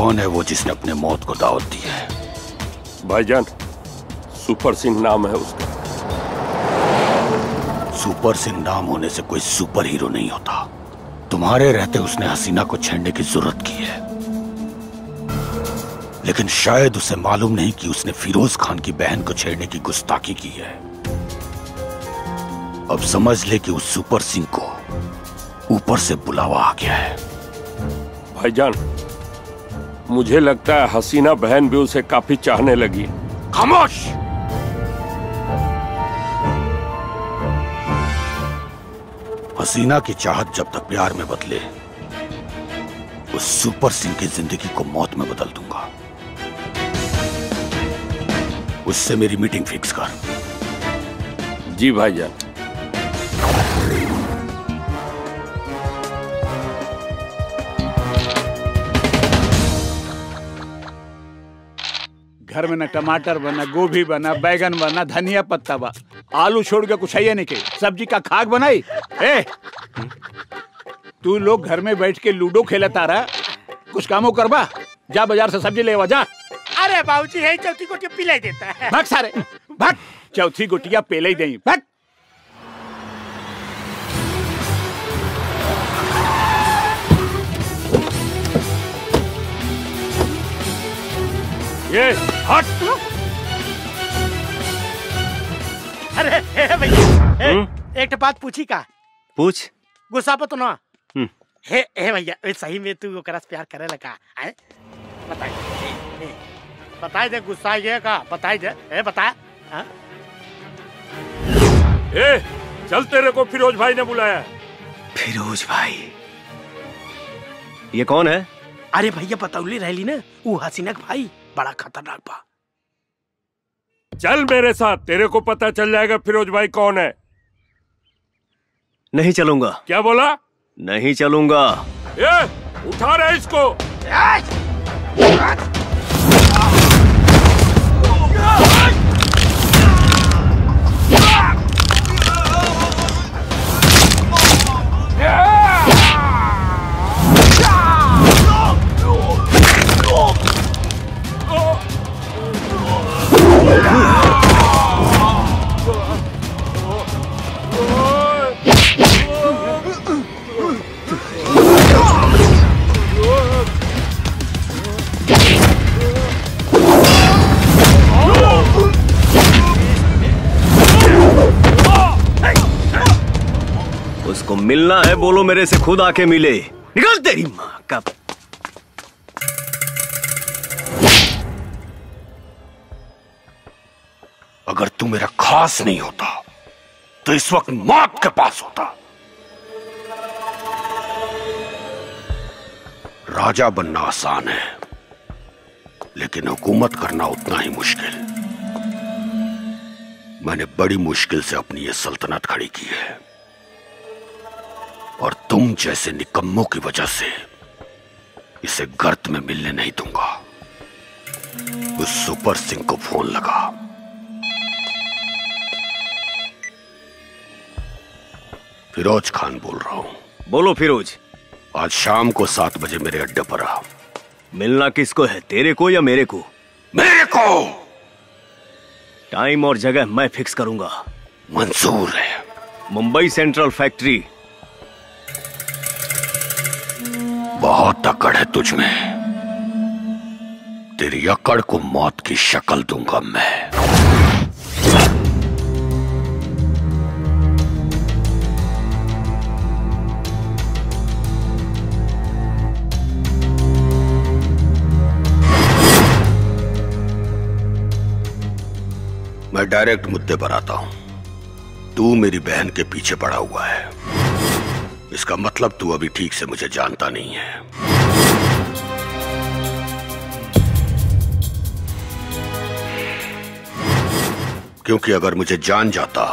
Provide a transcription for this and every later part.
कौन है वो जिसने अपने मौत को दावत दी है? भाईजान, सुपर सिंह नाम है उसका। सुपर सिंह नाम होने से कोई सुपर हीरो नहीं होता। तुम्हारे रहते उसने हसीना को छेड़ने की जरूरत की है, लेकिन शायद उसे मालूम नहीं कि उसने फिरोज खान की बहन को छेड़ने की गुस्ताखी की है। अब समझ ले कि उस सुपर सिंह को ऊपर से बुलावा आ गया है। भाईजान, मुझे लगता है हसीना बहन भी उसे काफी चाहने लगी। खामोश! हसीना की चाहत जब तक प्यार में बदले, उस सुपर सिंह की जिंदगी को मौत में बदल दूंगा। उससे मेरी मीटिंग फिक्स कर। जी भाईजान। घर में न टमाटर बना, गोभी बना, बैगन बना, धनिया पत्ता बा, आलू छोड़ के कुछ है नहीं के सब्जी का खाक बनाई। ए, तू लोग घर में बैठ के लूडो खेलता रहा, कुछ कामों करबा। जा बाजार से सब्जी लेवा जा। अरे बाबूजी है चौथी गोटिया पिलाई देता है। भाग सारे भाग, चौथी गोटिया पेले ही दें। भाग। ये हट। अरे भैया, एक बात पूछी का? पूछ। गुस्सा पर तो ना। हे भैया, सही में तू ओकरा से प्यार करे लगा? बताए दे, गुस्सा ये का बताए दे, बता। चल, तेरे को फिरोज भाई ने बुलाया। फिरोज भाई? ये कौन है? अरे भैया बतौली रहली ना, वो हसीना भाई बड़ा खतरनाक बा। चल मेरे साथ, तेरे को पता चल जाएगा फिरोज भाई कौन है। नहीं चलूंगा। क्या बोला? नहीं चलूंगा। उठा रहे इसको। उसको मिलना है, बोलो मेरे से खुद आके मिले। निकल तेरी माँ का। अगर तू मेरा खास नहीं होता तो इस वक्त मौत के पास होता। राजा बनना आसान है, लेकिन हुकूमत करना उतना ही मुश्किल। मैंने बड़ी मुश्किल से अपनी ये सल्तनत खड़ी की है, और तुम जैसे निकम्मों की वजह से इसे गर्त में मिलने नहीं दूंगा। उस सुपर सिंह को फोन लगा। फिरोज खान बोल रहा हूं। बोलो फिरोज। आज शाम को 7 बजे मेरे अड्डे पर आ। मिलना किसको है, तेरे को या मेरे को? मेरे को। टाइम और जगह मैं फिक्स करूंगा। मंजूर है। Mumbai central factory. बहुत अकड़ है तुझमें। तेरी अकड़ को मौत की शक्ल दूंगा मैं। मैं डायरेक्ट मुद्दे पर आता हूं। तू मेरी बहन के पीछे पड़ा हुआ है, इसका मतलब तू अभी ठीक से मुझे जानता नहीं है। क्योंकि अगर मुझे जान जाता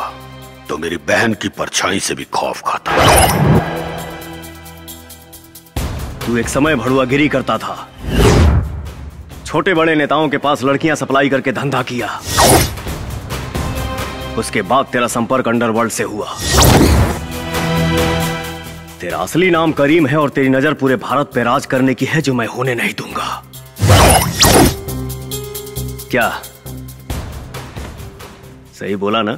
तो मेरी बहन की परछाई से भी खौफ खाता। तू एक समय भड़ुआगिरी करता था, छोटे बड़े नेताओं के पास लड़कियां सप्लाई करके धंधा किया। उसके बाद तेरा संपर्क अंडरवर्ल्ड से हुआ। तेरा असली नाम करीम है और तेरी नजर पूरे भारत पे राज करने की है, जो मैं होने नहीं दूंगा। क्या सही बोला ना?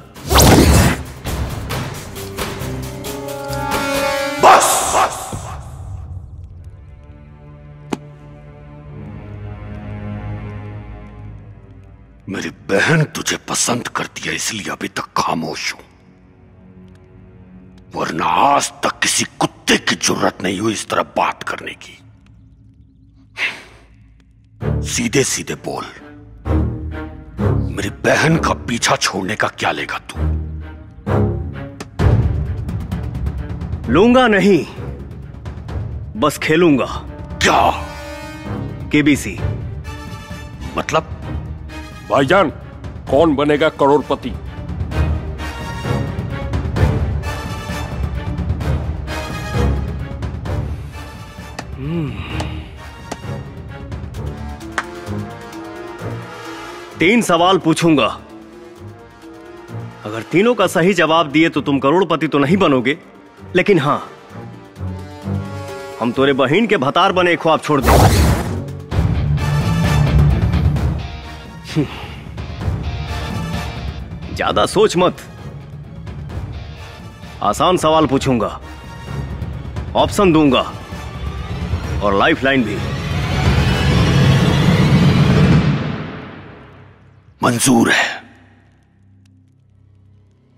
बस बस। मेरी बहन तुझे पसंद करती है इसलिए अभी तक खामोश हूं, वरना आज तक किसी कुत्ते की जरूरत नहीं हुई इस तरह बात करने की। सीधे सीधे बोल, मेरी बहन का पीछा छोड़ने का क्या लेगा तू? लूंगा नहीं, बस खेलूंगा। क्या केबीसी? मतलब? भाईजान, कौन बनेगा करोड़पति? तीन सवाल पूछूंगा, अगर तीनों का सही जवाब दिए तो तुम करोड़पति तो नहीं बनोगे, लेकिन हां, हम तोरे बहन के भतार बने ख्वाब छोड़ देंगे। ज्यादा सोच मत। आसान सवाल पूछूंगा, ऑप्शन दूंगा और लाइफलाइन भी। मंजूर है।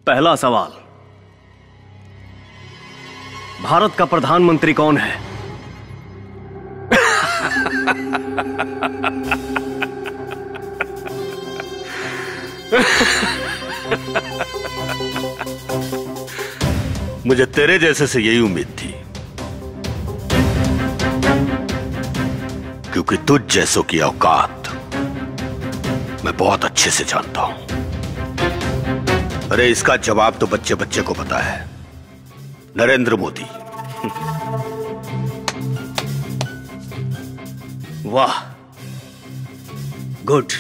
पहला सवाल, भारत का प्रधानमंत्री कौन है? मुझे तेरे जैसे से यही उम्मीद थी, क्योंकि तुझ जैसों की औकात मैं बहुत अच्छे से जानता हूं। अरे इसका जवाब तो बच्चे बच्चे को पता है, नरेंद्र मोदी। वाह, गुड।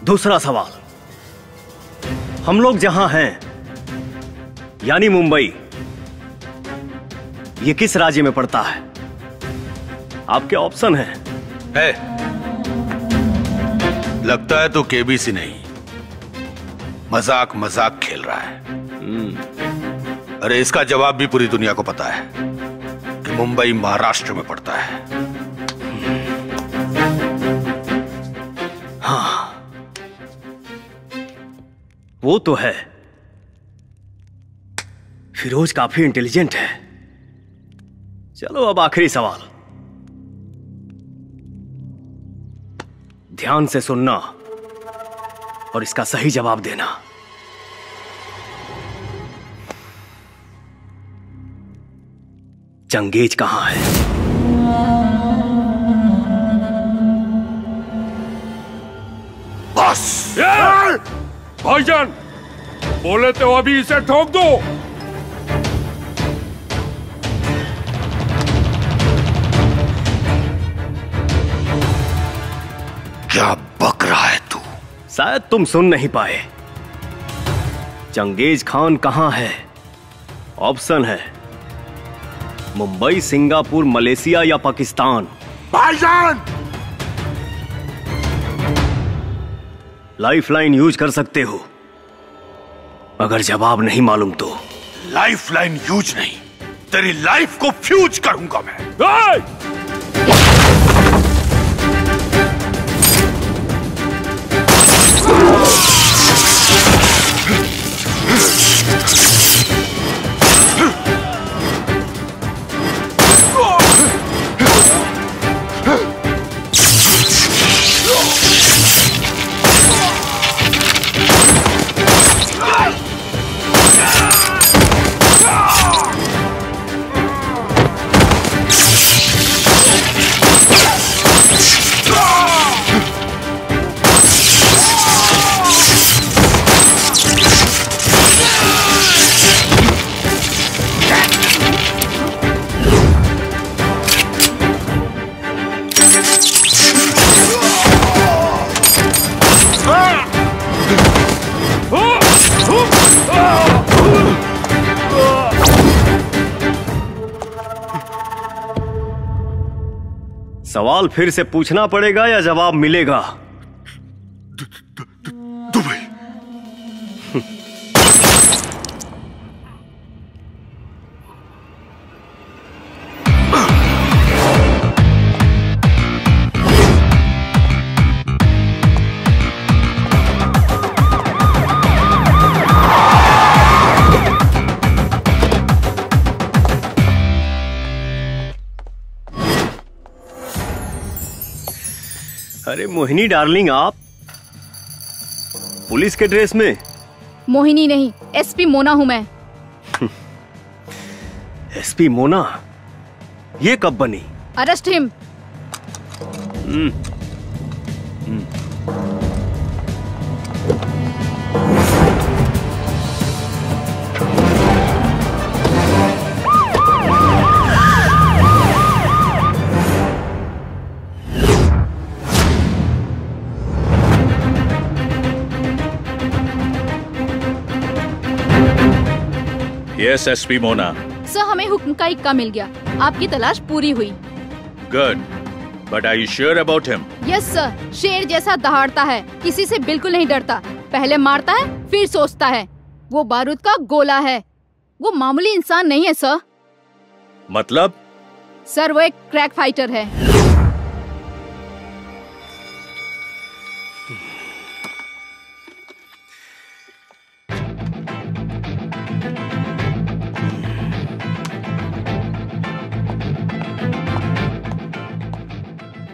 दूसरा सवाल, हम लोग जहां हैं यानी मुंबई, ये किस राज्य में पड़ता है? आपके ऑप्शन हैं। है, लगता है तो केबीसी नहीं, मजाक मजाक खेल रहा है। अरे इसका जवाब भी पूरी दुनिया को पता है कि मुंबई महाराष्ट्र में पड़ता है। हाँ, वो तो है। फिरोज काफी इंटेलिजेंट है। चलो अब आखिरी सवाल, ध्यान से सुनना और इसका सही जवाब देना। चंगेज कहां है? बस। भाईजान, बोले तो अभी इसे ठोक दो। क्या बक रहा है तू? शायद तुम सुन नहीं पाए। चंगेज खान कहां है? ऑप्शन है मुंबई, सिंगापुर, मलेशिया या पाकिस्तान। भाईजान! लाइफलाइन यूज कर सकते हो, अगर जवाब नहीं मालूम तो। लाइफलाइन यूज नहीं, तेरी लाइफ को फ्यूज करूंगा मैं। सवाल फिर से पूछना पड़ेगा या जवाब मिलेगा? दुबई। अरे मोहिनी डार्लिंग, आप पुलिस के ड्रेस में? मोहिनी नहीं, एसपी मोना हूं मैं। एसपी मोना? ये कब बनी? Arrest him. Yes SP Mona. Sir, हमें हुक्म का इक्का मिल गया, आपकी तलाश पूरी हुई। Good, but are you sure about him? Yes sir, शेर जैसा दहाड़ता है, किसी से बिल्कुल नहीं डरता, पहले मारता है फिर सोचता है। वो बारूद का गोला है, वो मामूली इंसान नहीं है सर। मतलब? सर, वो एक क्रैक फाइटर है।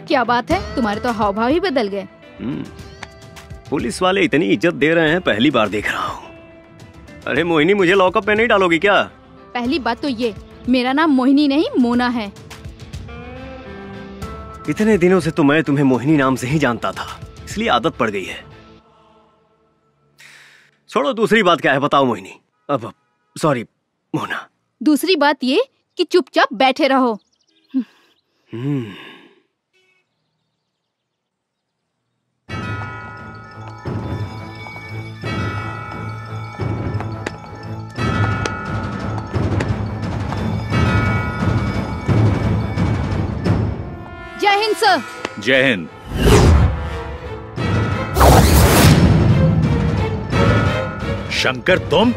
क्या बात है, तुम्हारे तो हाव भाव ही बदल गए। पुलिस वाले इतनी इज्जत दे रहे हैं, पहली बार देख रहा हूँ। अरे मोहिनी, मुझे लॉकअप में नहीं डालोगी क्या? पहली बात तो ये, मेरा नाम मोहिनी नहीं मोना है। इतने दिनों से तो मैं तुम्हें मोहिनी नाम से ही जानता था, इसलिए आदत पड़ गई है। छोड़ो, दूसरी बात क्या है बताओ मोहिनी। अब सॉरी मोना। दूसरी बात ये कि चुपचाप बैठे रहो। जय हिंद सर। जय हिंद। शंकर, तुम?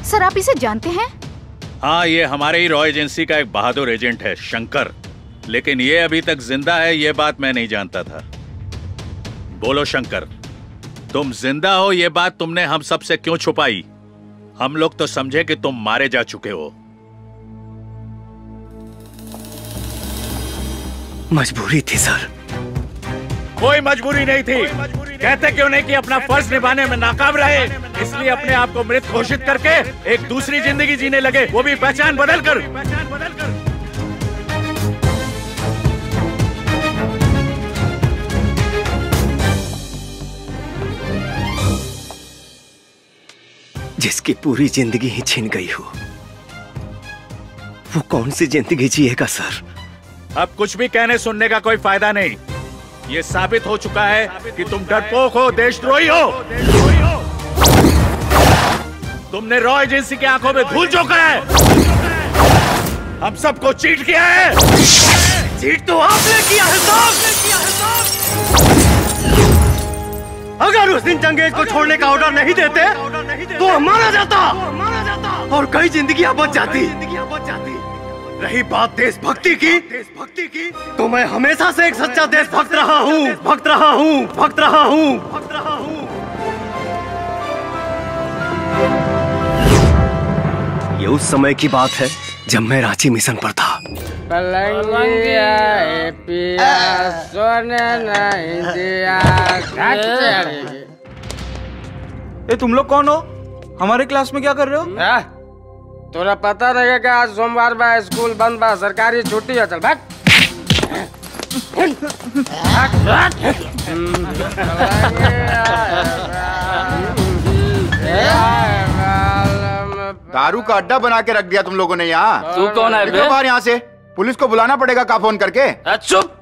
सर, आप इसे जानते हैं? हाँ, ये हमारे ही रॉ एजेंसी का एक बहादुर एजेंट है, शंकर। लेकिन ये अभी तक जिंदा है, ये बात मैं नहीं जानता था। बोलो शंकर, तुम जिंदा हो ये बात तुमने हम सब से क्यों छुपाई? हम लोग तो समझे कि तुम मारे जा चुके हो। मजबूरी थी सर। कोई मजबूरी नहीं थी। कहते क्यों नहीं कि अपना फर्ज निभाने में नाकाम रहे, इसलिए अपने आप को मृत घोषित करके एक दूसरी जिंदगी जीने लगे, वो भी पहचान बदल कर। जिसकी पूरी जिंदगी ही छिन गई हो, वो कौन सी जिंदगी जिएगा सर? अब कुछ भी कहने सुनने का कोई फायदा नहीं। ये साबित हो चुका है कि तुम डरपोक हो, देशद्रोही हो। तुमने रॉ एजेंसी की आंखों में धूल झोंका है, हम सबको चीट किया है। चीट तो आपने किया है साहब। अगर उस दिन चंगेज को छोड़ने का ऑर्डर नहीं देते तो मारा जाता और कई जिंदगियां बच जाती। रही बात देशभक्ति की, तो मैं हमेशा से एक सच्चा देशभक्त रहा हूँ, भक्त रहा हूँ। ये उस समय की बात है जब मैं रांची मिशन पर था। ये तुम लोग कौन हो? हमारे क्लास में क्या कर रहे हो? तोरा पता रहेगा कि आज सोमवार बा, स्कूल बंद बा, सरकारी छुट्टी है। चल भाग। दारू का अड्डा बना के रख दिया तुम लोगों ने यहाँ। तू कौन है बे? बाहर यहाँ से पुलिस को बुलाना पड़ेगा का फोन करके। चुप,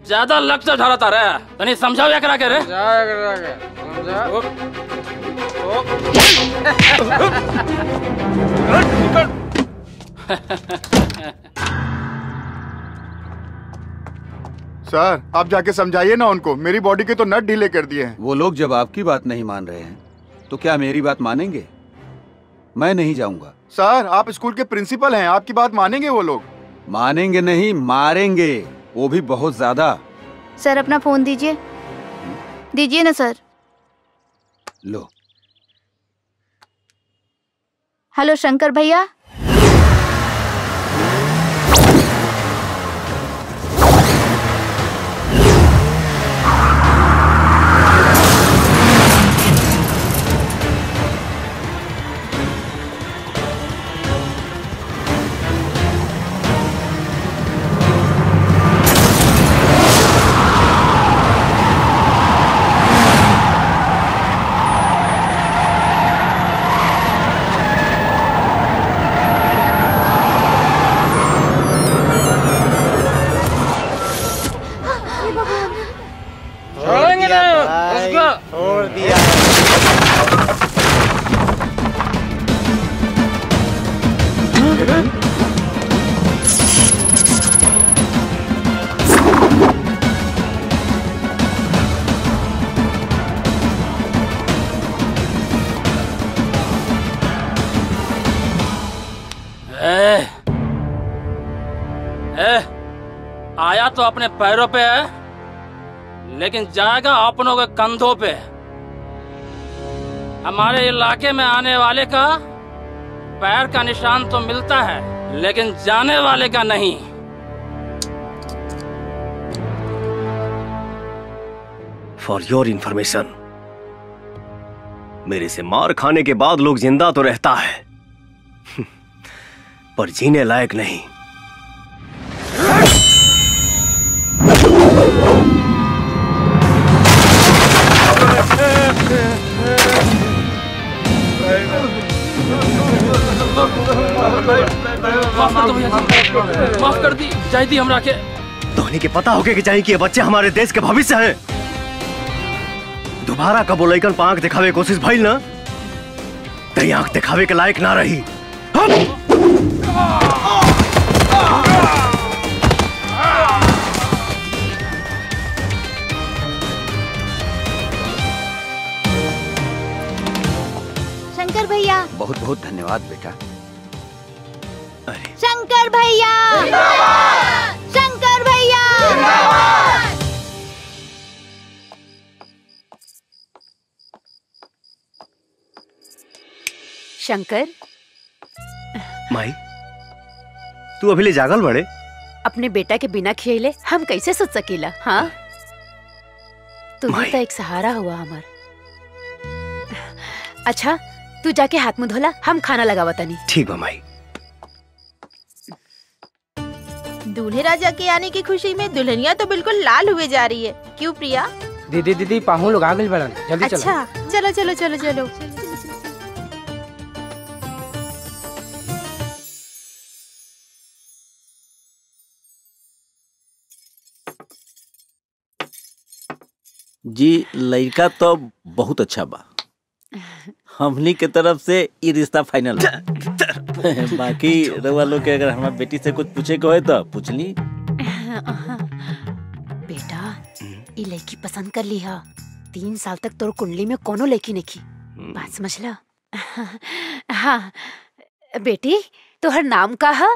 ज्यादा लक्ष्य ढालता रहे। तनी समझाओ या करा के रे। सर आप जाके समझाइए ना उनको, मेरी बॉडी के तो नट ढीले कर दिए हैं। वो लोग जब आपकी बात नहीं मान रहे हैं तो क्या मेरी बात मानेंगे? मैं नहीं जाऊंगा। सर आप स्कूल के प्रिंसिपल हैं, आपकी बात मानेंगे वो लोग? मानेंगे नहीं, मारेंगे, वो भी बहुत ज्यादा। सर अपना फोन दीजिए। दीजिए ना सर। लो। हेलो शंकर भैया। छोड़ दिया। आया तो अपने पैरों पे है, लेकिन जाएगा अपनों के कंधों पे। हमारे इलाके में आने वाले का पैर का निशान तो मिलता है, लेकिन जाने वाले का नहीं। फॉर योर इंफॉर्मेशन, मेरे से मार खाने के बाद लोग जिंदा तो रहता है पर जीने लायक नहीं। माफ कर दी जायदी हमरा के। धोनी के पता होके कि चाहिए कि ये बच्चे हमारे देश के भविष्य हैं। दोबारा कबो लइकन पर आंख दिखावे की कोशिश भइल ना, तो आंख दिखावे के लायक ना रही। शंकर भैया। बहुत बहुत धन्यवाद बेटा। शंकर भैया, शंकर भैया। शंकर, माई तू अभी ले जागल बड़े? अपने बेटा के बिना खियले हम कैसे सोच सकीला? हाँ, तुम्हें तो एक सहारा हुआ हमार। अच्छा तू जाके हाथ मुंह धोला, हम खाना लगावा तनी। ठीक बा माई। दूल्हे राजा के आने की खुशी में दुल्हनिया तो बिल्कुल लाल हुए जा रही है। क्यों प्रिया? दीदी पाहु लोग आ गए बड़न, जल्दी चलो। अच्छा चलो चलो चलो चलो। जी लड़का तो बहुत अच्छा बा, हमनी के तरफ से ये रिश्ता फाइनल बा। बाकी रउआ लोग के अगर हमारी बेटी से कुछ पूछे के होए तो पूछ ली। बेटा ये लड़की पसंद कर ली है। 3 साल तक तोर कुंडली में कोनो लड़की नहीं की, बात समझ ला। हाँ बेटी तोहर नाम का है?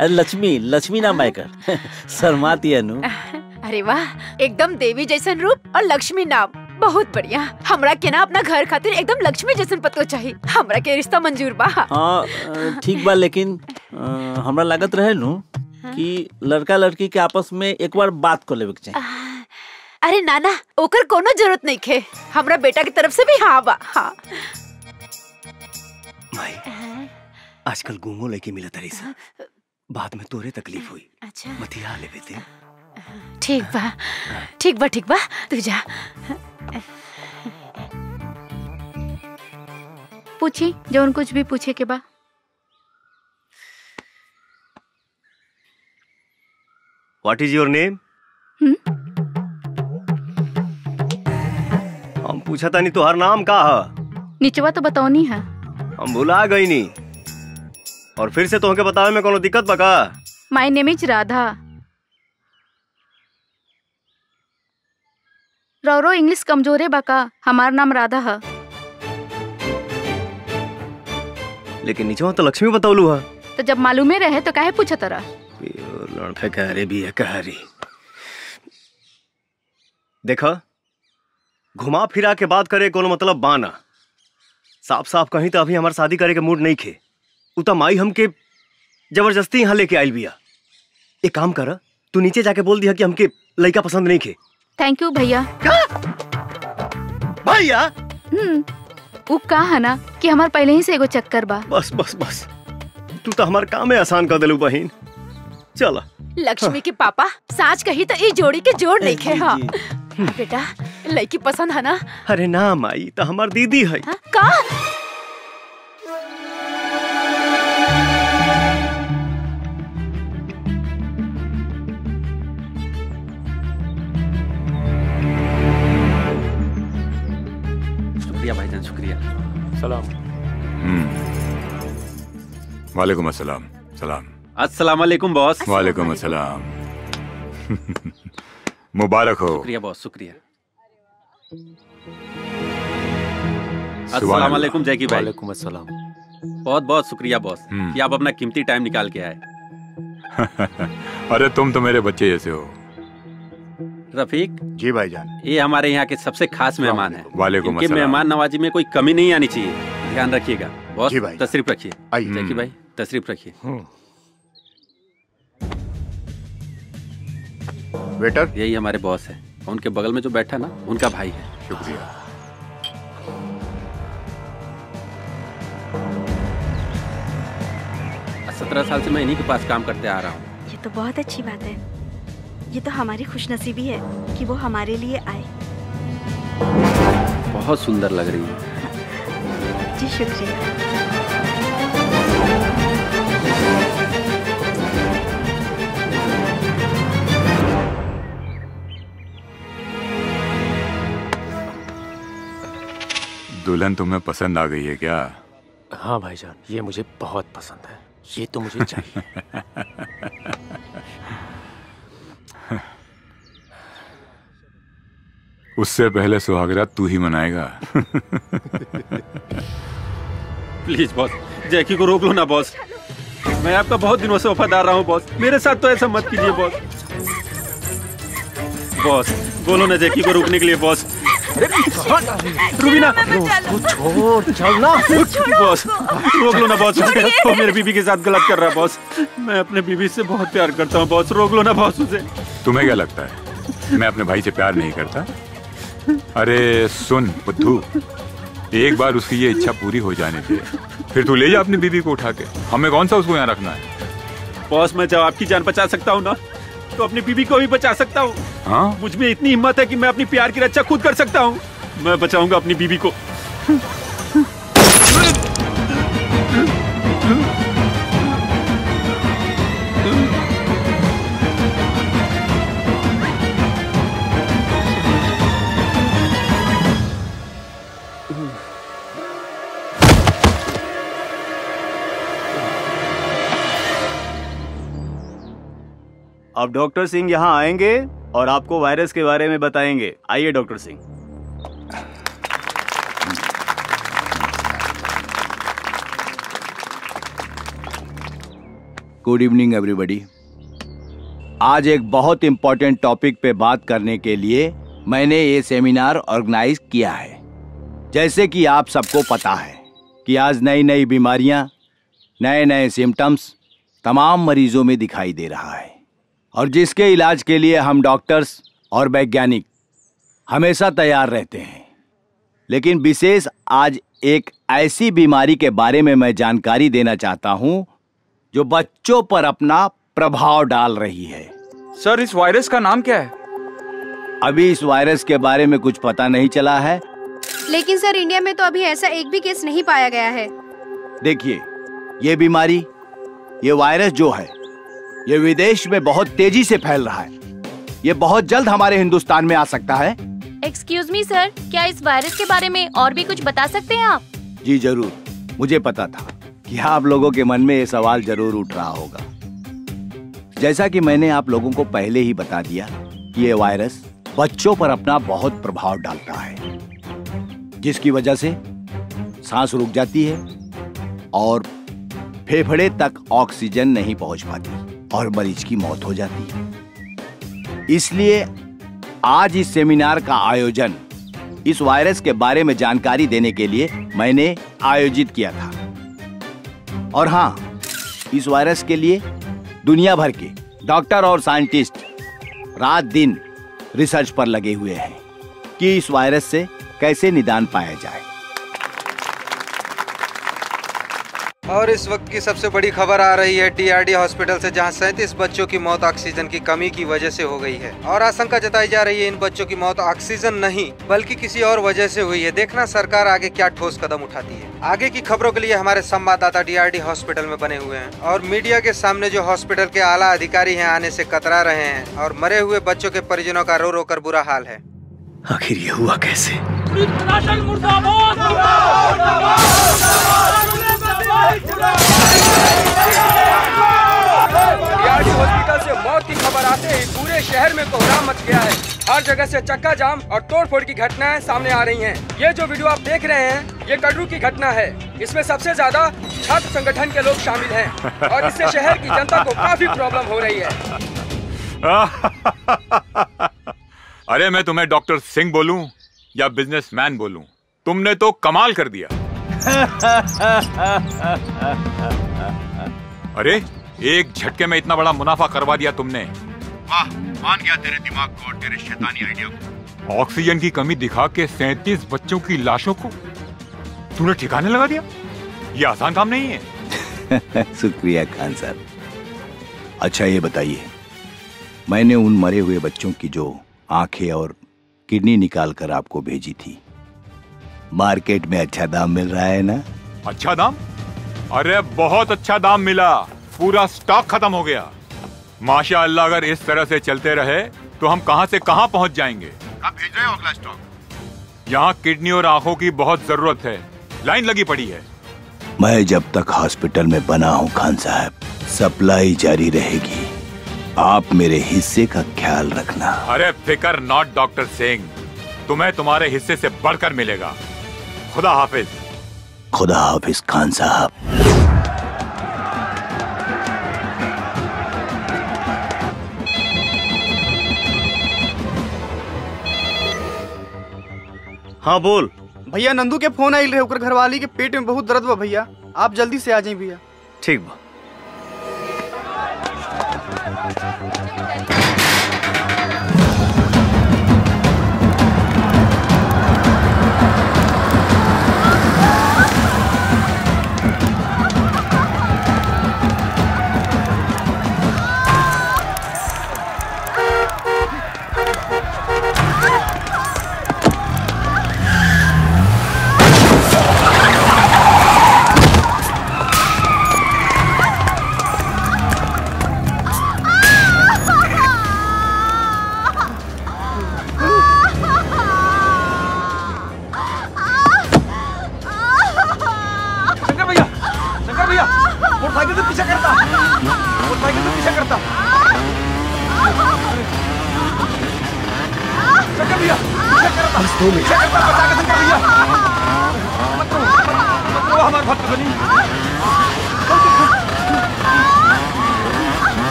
लक्ष्मी, लक्ष्मी नाम है कर। शर्माती है नु। अरे वाह, एकदम देवी जैसन रूप और लक्ष्मी नाम, बहुत बढ़िया। हमरा के ना अपना घर खातिर एकदम लक्ष्मी जैसन पतो चाहिए। हमरा के रिश्ता मंजूर बा। हाँ ठीक बा, लेकिन हमरा लागत रहे नु कि लड़का लड़की के आपस में एक बार बात कर लेवे के चाहिए। अरे नाना ओकर कोनो जरूरत नहीं खे, हमरा बेटा की तरफ से भी हाँ बा। हाँ माई आजकल गुमो लेके मिला तरी से, बाद में तोरे तकलीफ हुई। अच्छा मतिया ले बेटे। ठीक बा ठीक बा ठीक बा, तू जा। पूछी जौन कुछ भी पूछे के बा। What is your name? हम पूछा था नहीं तुहार नाम का है? निचवा तो बताओनी है। हम भुला गई नहीं, और फिर से तोहके बतावे में कोनो दिक्कत बा का? My name is Radha. रौरो इंग्लिश कमजोरे बा का? हमार नाम राधा है। लेकिन नीचे तो लक्ष्मी बतौलू है। तो जब मालूमे रहे तो काहे पूछा तरा? लड़का कह रहे भी है कह रही। देखा घुमा फिरा के बात करे कोनो मतलब बाना। साफ साफ कहीं तो अभी हमार शादी करे के मूड नहीं खे। उता माई हमके जबरदस्ती यहाँ लेके आयल बिया। एक काम कर, तू नीचे जाके बोल दिया कि हमके लड़का पसंद नहीं खे। थैंक यू भैया। भैया वो कहा है ना कि हमार पहले ही से एगो चक्कर बा। बस बस बस, तू तो हमार काम आसान कर दिलू बहन। चला लक्ष्मी के पापा साच कही तो ये जोड़ी के जोड़ नहीं खे। हाँ बेटा लड़की पसंद है ना? अरे ना माई, तो हमार दीदी है। का? शुक्रिया भाईजान, शुक्रिया। सलाम। वालेकुम अस्सलाम। सलाम। अस्सलाम वालेकुम बॉस। वालेकुम अस्सलाम। मुबारक हो। शुक्रिया बॉस, शुक्रिया। अस्सलाम वालेकुम जैकी भाई। वालेकुम अस्सलाम। बहुत बहुत शुक्रिया बॉस कि आप अपना कीमती टाइम निकाल के आए। अरे तुम तो मेरे बच्चे जैसे हो। रफीक जी भाईजान। ये हमारे यहाँ के सबसे खास मेहमान हैं। वालेकुम इनके अस्सलाम। मेहमान नवाजी में कोई कमी नहीं आनी चाहिए, ध्यान रखिएगा। बॉस जी भाई। तशरीफ रखिए। आइए। जैकी भाई तशरीफ रखिए। वेटर यही हमारे बॉस है, उनके बगल में जो बैठा ना उनका भाई है। शुक्रिया। 17 साल से मैं इन्हीं के पास काम करते आ रहा हूँ। ये तो बहुत अच्छी बात है। ये तो हमारी खुशनसीबी है कि वो हमारे लिए आए। बहुत सुंदर लग रही है। जी शुक्रिया। दुल्हन तुम्हें पसंद आ गई है क्या? हाँ भाईजान, ये मुझे बहुत पसंद है। ये तो मुझे चाहिए। उससे पहले सुहागरात तू ही मनाएगा। प्लीज बॉस, जैकी को रोक लो ना बॉस। मैं आपका बहुत दिनों से वफादार रहा हूँ बॉस, मेरे साथ तो ऐसा मत कीजिए बॉस। बॉस बोलो ना जैकी को रोकने के लिए बॉस। रुबीना छोड़ चल ना बॉस, रोक लो ना बॉस। वो मेरे बीबी के साथ गलत कर रहा है बॉस। मैं अपने बीबी से बहुत प्यार करता हूँ बॉस, रोक लो ना बॉस उसे। तुम्हें क्या लगता है मैं अपने भाई से प्यार नहीं करता? अरे सुन बुद्धू, एक बार उसकी ये इच्छा पूरी हो जाने दे, फिर तू ले जा अपनी बीबी को उठा के। हमें कौन सा उसको यहाँ रखना है? बॉस मैं जब आपकी जान बचा सकता हूँ ना, तो अपनी बीबी को भी बचा सकता हूँ। हाँ? मुझ में इतनी हिम्मत है कि मैं अपनी प्यार की रक्षा खुद कर सकता हूँ। मैं बचाऊंगा अपनी बीबी को। अब डॉक्टर सिंह यहाँ आएंगे और आपको वायरस के बारे में बताएंगे। आइए doctor Singh. Good evening everybody. आज एक बहुत इंपॉर्टेंट टॉपिक पे बात करने के लिए मैंने ये सेमिनार ऑर्गेनाइज किया है। जैसे कि आप सबको पता है कि आज नई नई बीमारियां, नए नए सिम्टम्स तमाम मरीजों में दिखाई दे रहा है, और जिसके इलाज के लिए हम डॉक्टर्स और वैज्ञानिक हमेशा तैयार रहते हैं, लेकिन विशेष आज एक ऐसी बीमारी के बारे में मैं जानकारी देना चाहता हूं जो बच्चों पर अपना प्रभाव डाल रही है। सर, इस वायरस का नाम क्या है? अभी इस वायरस के बारे में कुछ पता नहीं चला है। लेकिन सर, इंडिया में तो अभी ऐसा एक भी केस नहीं पाया गया है। देखिए, ये बीमारी, ये वायरस जो है, ये विदेश में बहुत तेजी से फैल रहा है। ये बहुत जल्द हमारे हिंदुस्तान में आ सकता है। एक्सक्यूज मी सर, क्या इस वायरस के बारे में और भी कुछ बता सकते हैं आप? जी जरूर, मुझे पता था कि आप लोगों के मन में ये सवाल जरूर उठ रहा होगा। जैसा कि मैंने आप लोगों को पहले ही बता दिया कि ये वायरस बच्चों पर अपना बहुत प्रभाव डालता है, जिसकी वजह से सांस रुक जाती है और फेफड़े तक ऑक्सीजन नहीं पहुंच पाती और मरीज की मौत हो जाती है। इसलिए आज इस सेमिनार का आयोजन इस वायरस के बारे में जानकारी देने के लिए मैंने आयोजित किया था। और हाँ, इस वायरस के लिए दुनिया भर के डॉक्टर और साइंटिस्ट रात दिन रिसर्च पर लगे हुए हैं कि इस वायरस से कैसे निदान पाया जाए। और इस वक्त की सबसे बड़ी खबर आ रही है DRD हॉस्पिटल से, जहां 37 बच्चों की मौत ऑक्सीजन की कमी की वजह से हो गई है और आशंका जताई जा रही है इन बच्चों की मौत ऑक्सीजन नहीं बल्कि किसी और वजह से हुई है। देखना सरकार आगे क्या ठोस कदम उठाती है। आगे की खबरों के लिए हमारे संवाददाता DRD हॉस्पिटल में बने हुए हैं और मीडिया के सामने जो हॉस्पिटल के आला अधिकारी हैं आने से कतरा रहे हैं और मरे हुए बच्चों के परिजनों का रो रो कर बुरा हाल है। आखिर ये हुआ कैसे? DRD हॉस्पिटल से मौत की खबर आते ही पूरे शहर में कोहराम मच गया है। हर जगह से चक्का जाम और तोड़फोड़ की घटनाएं सामने आ रही हैं। ये जो वीडियो आप देख रहे हैं, ये कटरू की घटना है। इसमें सबसे ज्यादा छात्र संगठन के लोग शामिल हैं और इससे शहर की जनता को काफी प्रॉब्लम हो रही है। अरे मैं तुम्हें डॉक्टर सिंह बोलूं या बिजनेसमैन बोलूं, तुमने तो कमाल कर दिया। अरे एक झटके में इतना बड़ा मुनाफा करवा दिया तुमने। वाह, मान गया तेरे दिमाग को और तेरे शैतानी आइडिया को। ऑक्सीजन की कमी दिखा के 37 बच्चों की लाशों को तूने ठिकाने लगा दिया। ये आसान काम नहीं है। शुक्रिया खान साहब। अच्छा ये बताइए, मैंने उन मरे हुए बच्चों की जो आंखें और किडनी निकाल कर आपको भेजी थी, मार्केट में अच्छा दाम मिल रहा है ना? अच्छा दाम? अरे बहुत अच्छा दाम मिला, पूरा स्टॉक खत्म हो गया। माशाअल्लाह, अगर इस तरह से चलते रहे तो हम कहां से कहां पहुंच जाएंगे। कब भेज रहे हो अगला स्टॉक? यहाँ किडनी और आंखों की बहुत जरूरत है, लाइन लगी पड़ी है। मैं जब तक हॉस्पिटल में बना हूँ खान साहब, सप्लाई जारी रहेगी। आप मेरे हिस्से का ख्याल रखना। अरे फिकर नॉट डॉक्टर सिंह, तुम्हें तुम्हारे हिस्से से बढ़कर मिलेगा। खुदा हाफिज। खुदा हाफिज खान साहब। हाँ बोल। भैया नंदू के फोन आइल रहे, ओकर घरवाली के पेट में बहुत दर्द बा भैया, आप जल्दी से आ जाइए भैया। ठीक बा।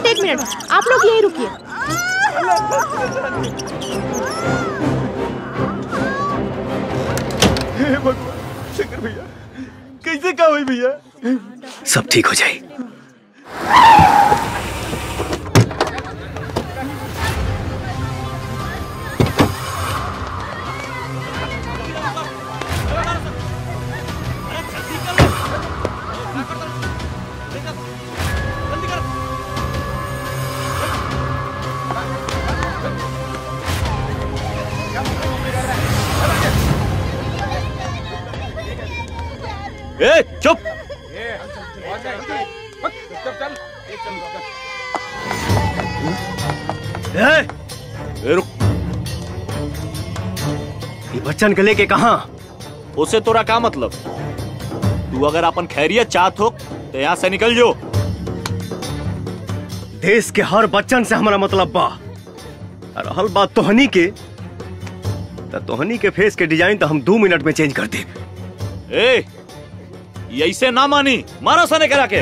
एक मिनट आप लोग यहीं रुकिए। हे भगवान, शंकर भैया कैसे क्या हुई भैया? सब ठीक हो जाए। ए चुप! रुक। ये बच्चन के लेके कहाँ? उसे तोरा क्या मतलब? तू अगर अपन खैरियत चाहत हो तो यहाँ से निकल जो। देश के हर बच्चन से हमारा मतलब बा। रहल बात तोहनी के, तो तोहनी के फेस के डिजाइन तो हम 2 मिनट में चेंज कर दे। ए, ऐसे ना मानी, मारा सने करा के।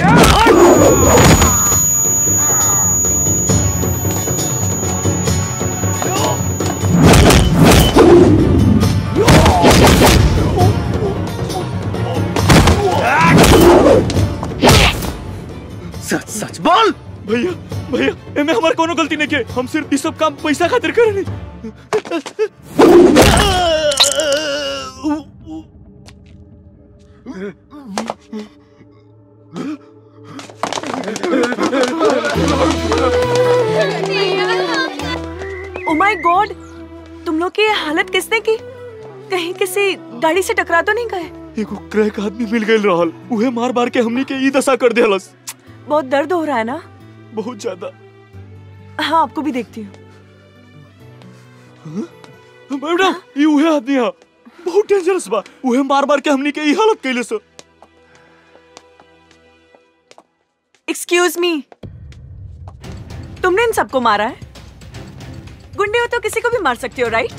सच सच बोल। भैया भैया एमे हमार कोनो गलती नहीं के, हम सिर्फ ये सब काम पैसा खातिर करे नहीं। ओ माय गॉड, तुम लोग की ये हालत किसने की? कहीं किसी गाड़ी से टकरा तो नहीं गए? एगो क्रैक आदमी मिल गए रहल, उहे मार मार के हमनी के ई दशा कर देहलस। बहुत दर्द हो रहा है ना? बहुत ज्यादा। हाँ आपको भी देखती हूँ। मैडम ये उहे आदमी है, बहुत डेंजरस बा। उहे मार मार के हमनी के ई हालत कैले सर। एक्सक्यूज मी, तुमने इन सबको मारा है? गुंडे हो तो किसी को भी मार सकते हो, राइट?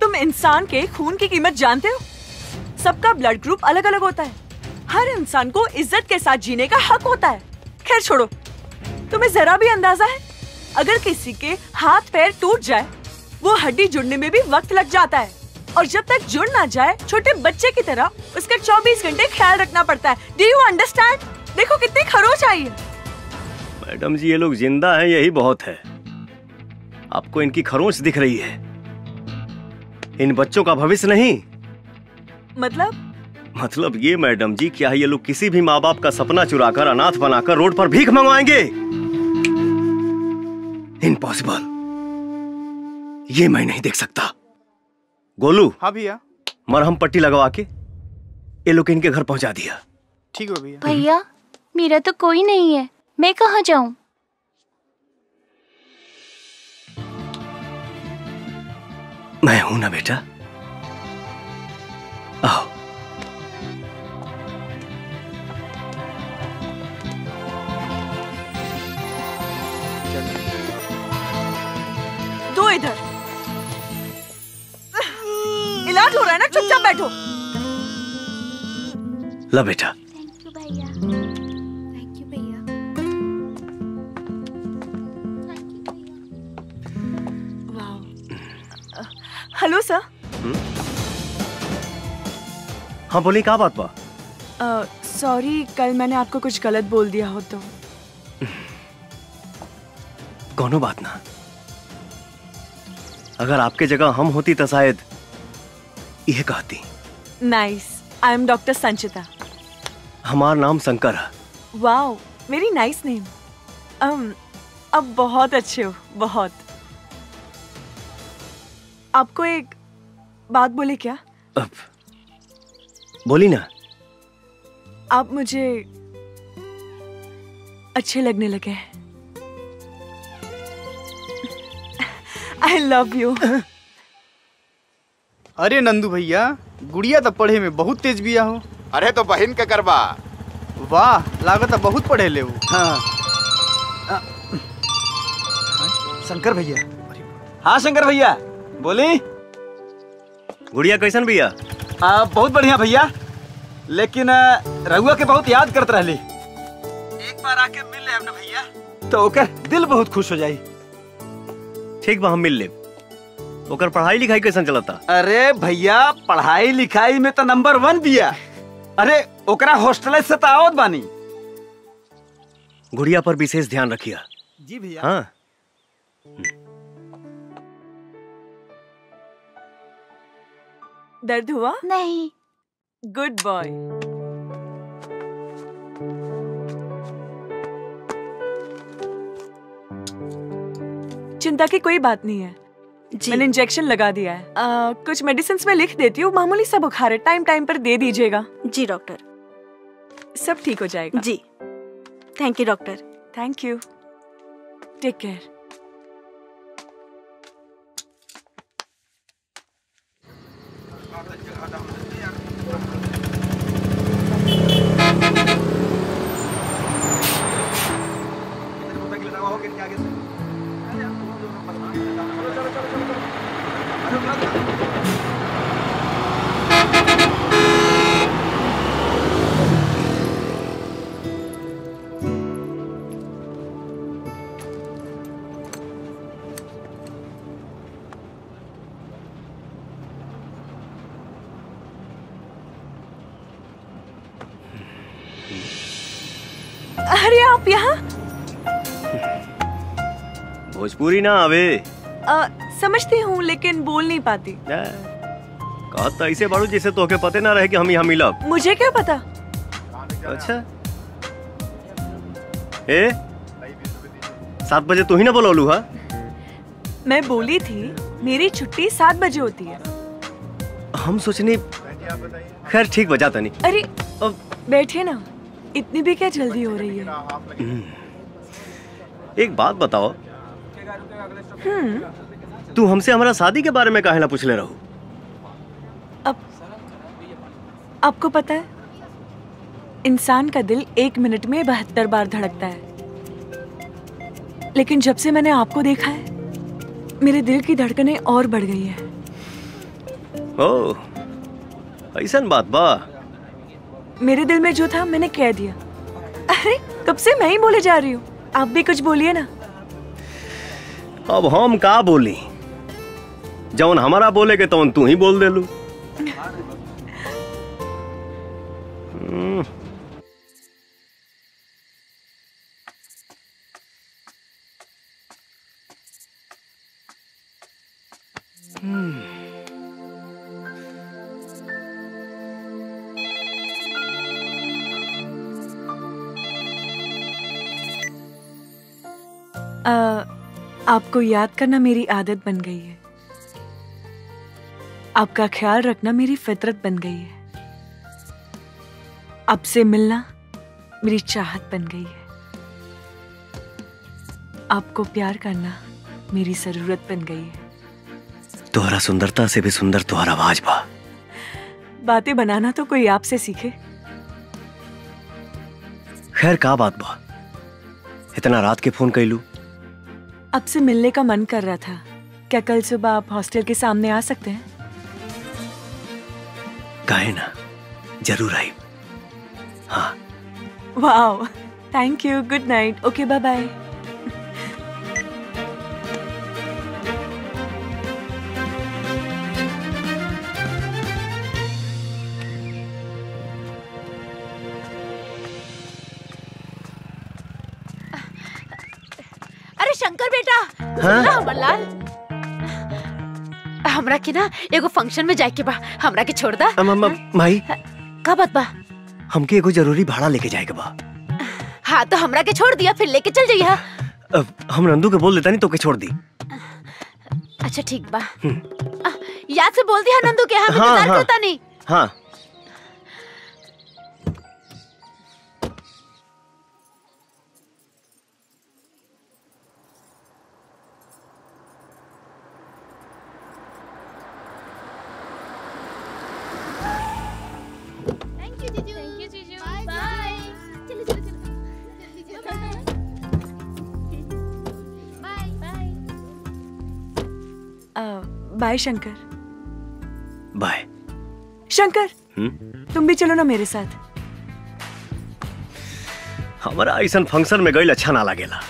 तुम इंसान के खून की कीमत जानते हो? सबका ब्लड ग्रुप अलग अलग होता है। हर इंसान को इज्जत के साथ जीने का हक होता है। खैर छोड़ो, तुम्हें जरा भी अंदाजा है अगर किसी के हाथ पैर टूट जाए, वो हड्डी जुड़ने में भी वक्त लग जाता है, और जब तक जुड़ ना जाए छोटे बच्चे की तरह उसका 24 घंटे ख्याल रखना पड़ता है। Do you understand? देखो कितनी खरोच आई है। मैडम जी ये लोग जिंदा हैं, यही बहुत है। आपको इनकी खरोंच दिख रही है, इन बच्चों का भविष्य नहीं। मतलब ये मैडम जी, क्या ये लोग किसी भी माँ बाप का सपना चुराकर अनाथ बनाकर रोड पर भीख मंगवाएंगे? इम्पॉसिबल, ये मैं नहीं देख सकता। गोलू। हाँ भैया। मरहम पट्टी लगवा के ये लोग इनके घर पहुंचा दिया। ठीक है भैया। भैया मेरा तो कोई नहीं है, मैं कहाँ जाऊं? मैं हूं ना बेटा, आओ। दो इधर। इलाज हो रहा है ना, चुपचाप बैठो। ला बेटा। थैंक यू भैया। थैंक यू भैया। Hello sir. हाँ बोली, क्या बात बा? सॉरी, कल मैंने आपको कुछ गलत बोल दिया हो तो। कोनो बात ना, अगर आपके जगह हम होती तो शायद यह कहती। नाइस, आई एम डॉक्टर संचिता। हमारा नाम शंकर है। Wow, very nice name. अब बहुत अच्छे हो, बहुत। आपको एक बात बोले क्या? अब बोली ना। आप मुझे अच्छे लगने लगे हैं। I love you। अरे नंदू भैया, गुड़िया तो पढ़े में बहुत तेज बिया हो। अरे तो बहन के करबा, वाह, लागत बहुत पढ़े ले। हाँ। शंकर भैया। हाँ शंकर भैया, बोली। गुड़िया कैसन भैया? बहुत बढ़िया भैया, लेकिन रघुआ के बहुत याद करते रहली। एक बार आके मिल ले अपना भैया, तो ओकर दिल बहुत खुश हो जाई। ठीक बा, हम मिल ले। ओकर पढ़ाई लिखाई कैसन चलता? अरे भैया, पढ़ाई लिखाई में तो नंबर 1 बिया। अरे ओकरा हॉस्टल से तो आवत बानी। गुड़िया पर विशेष ध्यान रखिया। जी भैया। हाँ। दर्द हुआ? नहीं। Good boy. चिंता की कोई बात नहीं है। मैंने इंजेक्शन लगा दिया है। कुछ मेडिसिन में लिख देती हूँ, मामूली सा बुखार है, टाइम टाइम पर दे दीजिएगा। जी डॉक्टर। सब ठीक हो जाएगा। जी thank you doctor. Thank you. Take care. अरे आप यहाँ? भोजपुरी ना आवे। समझती हूँ लेकिन बोल नहीं पाती। कहत तो ऐसे बाड़ू जैसे तोके पते ना रहे कि हम यहाँ मिलब। मुझे क्या पता? अच्छा। 7 बजे तू ही ना बोलौलू? हा? मैं बोली थी मेरी छुट्टी 7 बजे होती है। हम सोचनी, खैर ठीक बजा तनी। अरे बैठे ना, इतनी भी क्या जल्दी हो रही है? एक बात बताओ, तू हमसे हमारा शादी के बारे में काहे ना पूछ ले रहू? आपको पता है, इंसान का दिल 1 मिनट में 72 बार धड़कता है, लेकिन जब से मैंने आपको देखा है मेरे दिल की धड़कनें और बढ़ गई है। ओह, ऐसन बात बा। मेरे दिल में जो था मैंने कह दिया। अरे कब से मैं ही बोले जा रही हूँ, आप भी कुछ बोलिए ना। अब हम का बोली? जौन हमारा बोले के तौन तू ही बोल दे लू। आपको याद करना मेरी आदत बन गई है। आपका ख्याल रखना मेरी फितरत बन गई है। आपसे मिलना मेरी चाहत बन गई है। आपको प्यार करना मेरी जरूरत बन गई है। तुम्हारा सुंदरता से भी सुंदर तुम्हारा आवाज बा। बातें बनाना तो कोई आपसे सीखे। खैर का बात बा, इतना रात के फोन कैलू? आपसे मिलने का मन कर रहा था। क्या कल सुबह आप हॉस्टल के सामने आ सकते हैं? काहे ना, जरूर आई। हाँ। Wow, thank you. Good night. Okay, bye bye. अरे शंकर बेटा, हाँ? लाल, हमरा के ना एगो फंक्शन में जाए के बा, हमरा के छोड़ दा। माई, का बात बा? हमके एगो जरूरी भाड़ा लेके जाए के बा। हाँ तो हमरा के छोड़ दिया, फिर लेके चल जाइए। हम नंदू के बोल देता नहीं तो के छोड़ दी। अच्छा ठीक बा। याद से बोल दिया नंदू के, हम इंतजार करता नहीं। हाँ। बाय शंकर। बाय शंकर, तुम भी चलो ना मेरे साथ। हमारा ऐसा फंक्शन में गई अच्छा ना लगेला।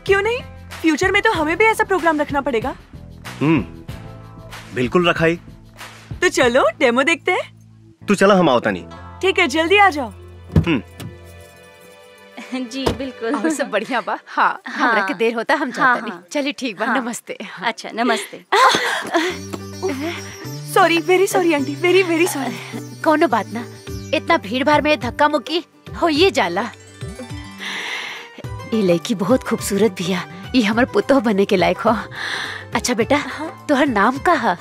क्यों नहीं, फ्यूचर में तो हमें भी ऐसा प्रोग्राम रखना पड़ेगा। बिल्कुल रखाई। तो चलो डेमो देखते हैं। तू चला, हम आवता नहीं। ठीक है, जल्दी आ जाओ। जी बिल्कुल। और सब बढ़िया बा। हाँ, हमरा के देर होता, हम जाते नहीं। चलिए ठीक बा। नमस्ते। अच्छा नमस्ते। Sorry, very sorry aunty, very very sorry. कोनो बात ना, इतना भीड़ भाड़ में धक्का मुक्की हो ये जाला। ये लड़की बहुत खूबसूरत भी है, ये हमार पुतोह बनने के लायक हो। अच्छा बेटा, तोहर नाम का है?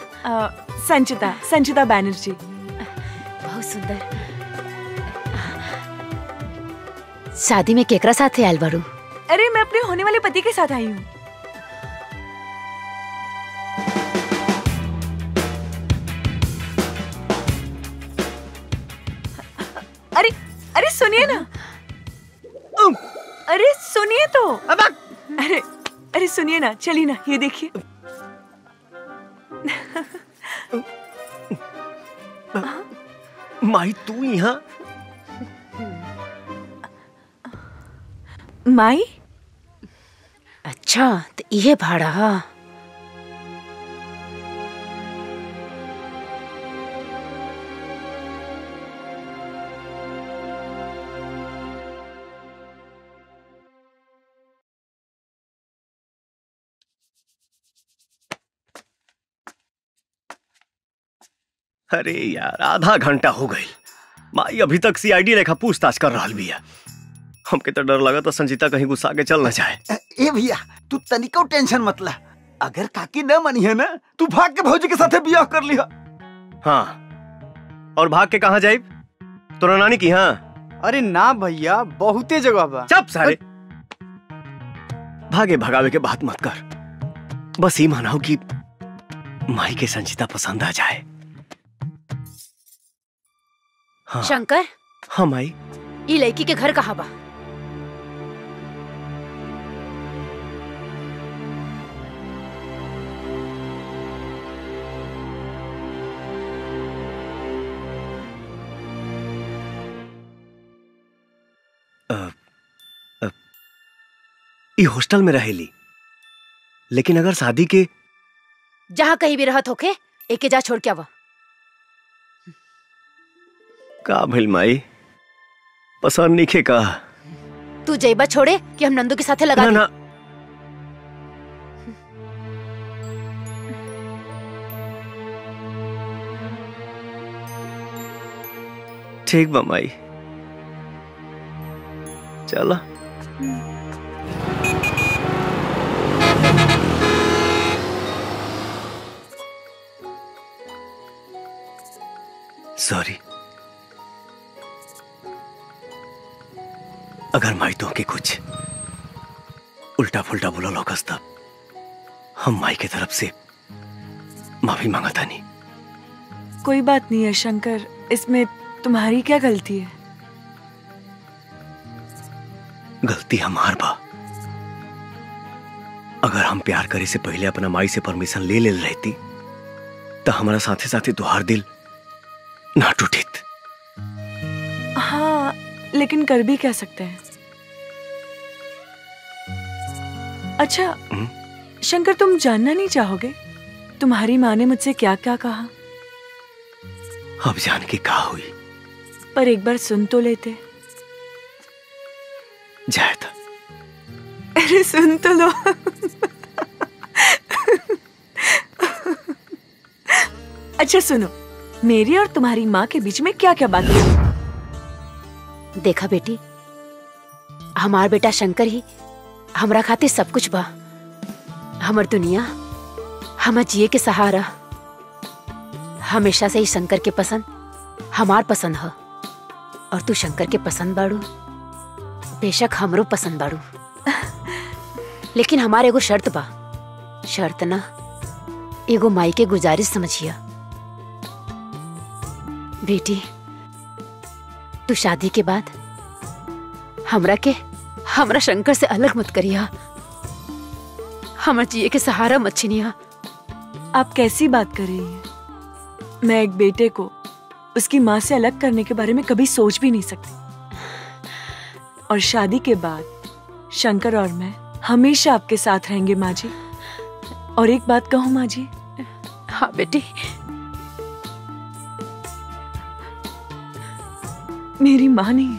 संचिता, संचिता बैनर्जी। बहुत सुंदर। शादी में केकरा साथ आयल बारू? अरे मैं अपने होने वाले पति के साथ आई हूँ। अरे अरे सुनिए ना, अरे सुनिए तो। अरे अरे सुनिए ना, चलिए ना, ये देखिए। माई तू यहाँ? माई? अच्छा, तो ये भाड़ा। अरे यार, आधा घंटा हो गई, माई अभी तक सीआईडी लेखा पूछताछ कर रहा भी है। हमके तो डर लगा तो संजीता कहीं गुस्सा के चल न जाए। ए भैया, तू तनिको टेंशन मत ला। अगर काकी न मनी है ना, तू भाग के भौजी के साथे बियाह कर लिहा। हाँ, और भाग के कहाँ जाए? तोरा नानी की? हाँ। अरे ना भैया, बहुते जगह बा। चुप सारे। भागे भगावे के बात मत कर, बस ये मानाओ कि माई के संजीता पसंद आ जाए। हाँ। शंकर। हाँ माई। ये लड़की के घर कहाँ बा? ये हॉस्टल में रहेली, लेकिन अगर शादी के जहाँ कहीं भी रहत होके, एके जा छोड़ के आवा। का भइल माई, पसंद नहीं का? तू जैबा छोड़े कि हम नंदू के साथे लगा ना, ना। ठीक बा माई, चला। सॉरी, अगर माई तो के कुछ उल्टा फुल्टा बोला लोकस तब हम माई की तरफ से माफी मांगता नहीं। कोई बात नहीं है शंकर, इसमें तुम्हारी क्या गलती है? गलती हमार बा। अगर हम प्यार करे से पहले अपना माई से परमिशन ले रहती तो हमारा साथे साथे तुहार दिल ना टूटित। हाँ, लेकिन कर भी क्या सकते हैं। अच्छा शंकर, तुम जानना नहीं चाहोगे तुम्हारी माँ ने मुझसे क्या क्या कहा? अब जान के क्या हुई? पर एक बार सुन तो लेते। जाए था। अरे सुन तो लो। अच्छा सुनो, मेरी और तुम्हारी माँ के बीच में क्या क्या बात है? देखा बेटी, हमार बेटा शंकर ही हमरा खातिर सब कुछ बा। हमर दुनिया, हमर जिए के सहारा। हमेशा से ही शंकर के पसंद हमार पसंद है, और तू शंकर के पसंद बाड़ू, बेशक हमरो पसंद बाड़ू। लेकिन हमारे एगो शर्त बा। शर्त ना, एगो माई के गुजारिश समझिया। बेटी, तू शादी के बाद हमरा शंकर से अलग मत करिया। हमर जिए के सहारा मत छीनिया। आप कैसी बात कर रही हैं? मैं एक बेटे को उसकी माँ से अलग करने के बारे में कभी सोच भी नहीं सकती। और शादी के बाद शंकर और मैं हमेशा आपके साथ रहेंगे माँ जी। और एक बात कहूँ माँ जी? हाँ बेटी। मेरी माँ नहीं,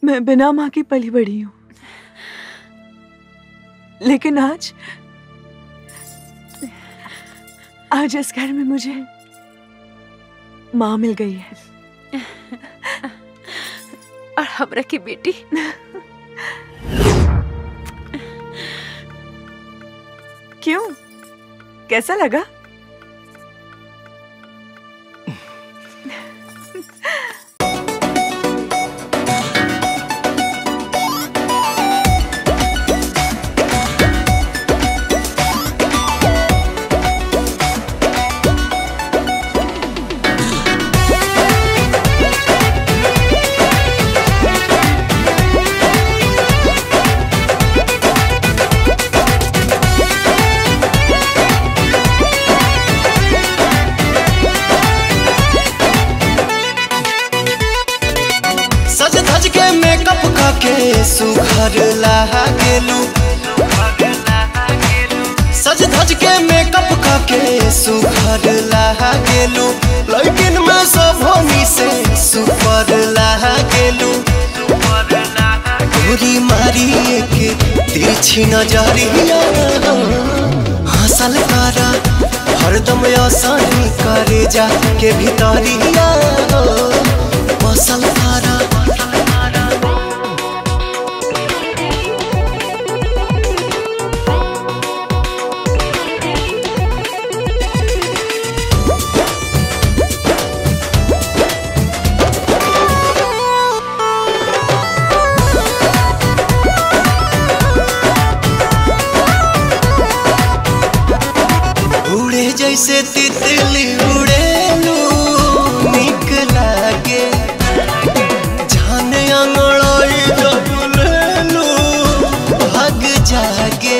मैं बिना माँ की पली बड़ी हूँ, लेकिन आज इस घर में मुझे माँ मिल गई है। और हमरा की बेटी क्यों, कैसा लगा? सुघर लागेलू, सज धज के मेकअप करके सुघर लागेलू, लेकिन मैं सभोनी से सुपर लागेलू। गोरी मारी एक तिरछी नजरिया हासिल करा, हरदम आसानी करे जा के भीतरिया बसल करा। जैसे तितली उड़ेलू निक लागे, जाने अंगड़ाई जब लेलू भाग जागे।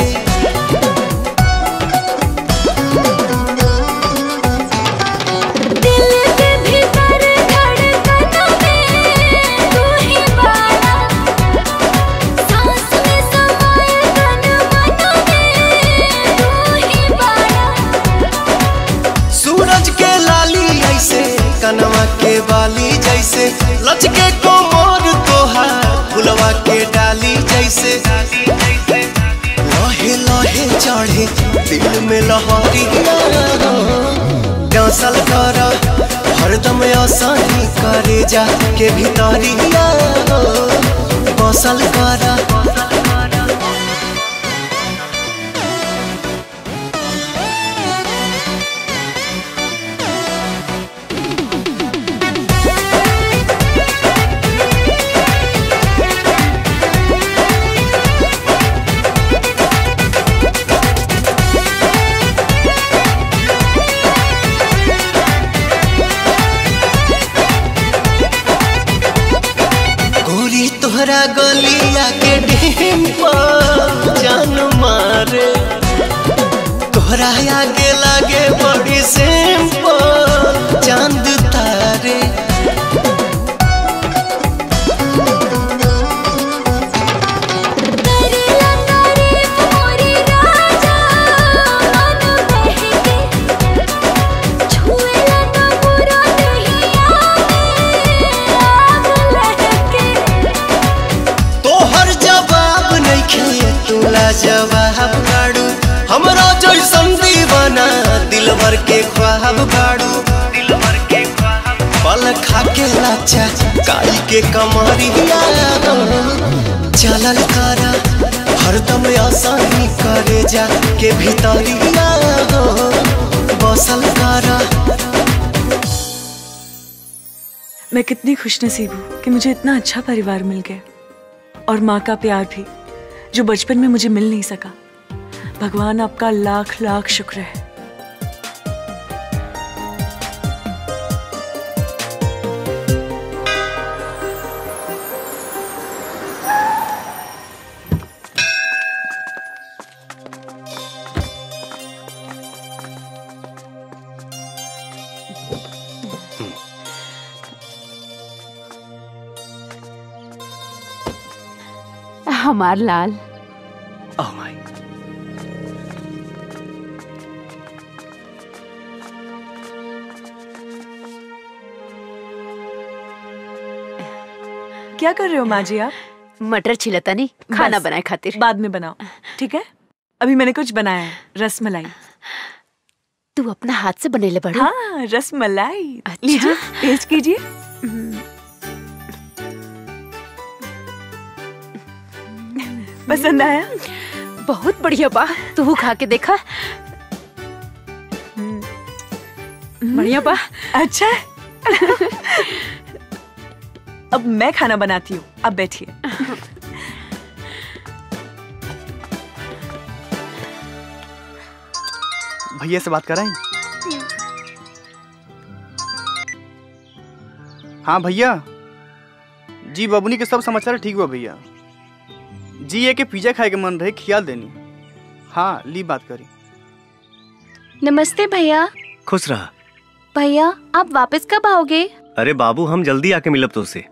दिल के भीतर धड़कनों में तू ही बाड़ा, सांस में समाए तन मनों में तू ही बाड़ा। सूरज के लाली ऐसे कनवा के बाली जैसे, लचके कोमर तोहार फुलवा के डाली जैसे। लहे लहे चढ़े दिल में लहरिया डांसल करा, हरदम आसानी करे जा के भीतरिया बसल करा। तोहरा गलिया के डिंपल जान मारे, तोहरा आगे लागे बड़ी सिंपल चांद तारे। जवाब गाड़ू हमरा जैसन दीवाना दिल भर के ख्वाब गाड़ू, पल खा के लाचा काई के कमरिया चलल करा, हरदम आसानी करे जा के भीतरिया बसल करा। मैं कितनी खुशनसीब हूँ कि मुझे इतना अच्छा परिवार मिल गया, और माँ का प्यार भी जो बचपन में मुझे मिल नहीं सका। भगवान आपका लाख लाख शुक्र है। हमार लाल। Oh my. क्या कर रहे हो माँ जी आप? मटर छिलता नहीं, खाना बस, बनाए खातिर। बाद में बनाओ, ठीक है? अभी मैंने कुछ बनाया है, रसमलाई। तू अपना हाथ से बनेले बड़ू? हाँ, रसमलाई। अच्छा। लीजिए, टेस्ट कीजिए। पसंद आया? बहुत बढ़िया बा। तू खा के देखा। बढ़िया बा। अच्छा। अब मैं खाना बनाती हूँ, अब बैठिए। भैया से बात कराएं? हाँ भैया जी, बबुनी के सब समाचार ठीक हुआ भैया जी। ये के पिज्जा खाए के मन रहे, खियाल देनी। हाँ ली बात करी। नमस्ते भैया। खुश रहा। भैया आप वापस कब आओगे? अरे बाबू, हम जल्दी आके मिलब तो उससे।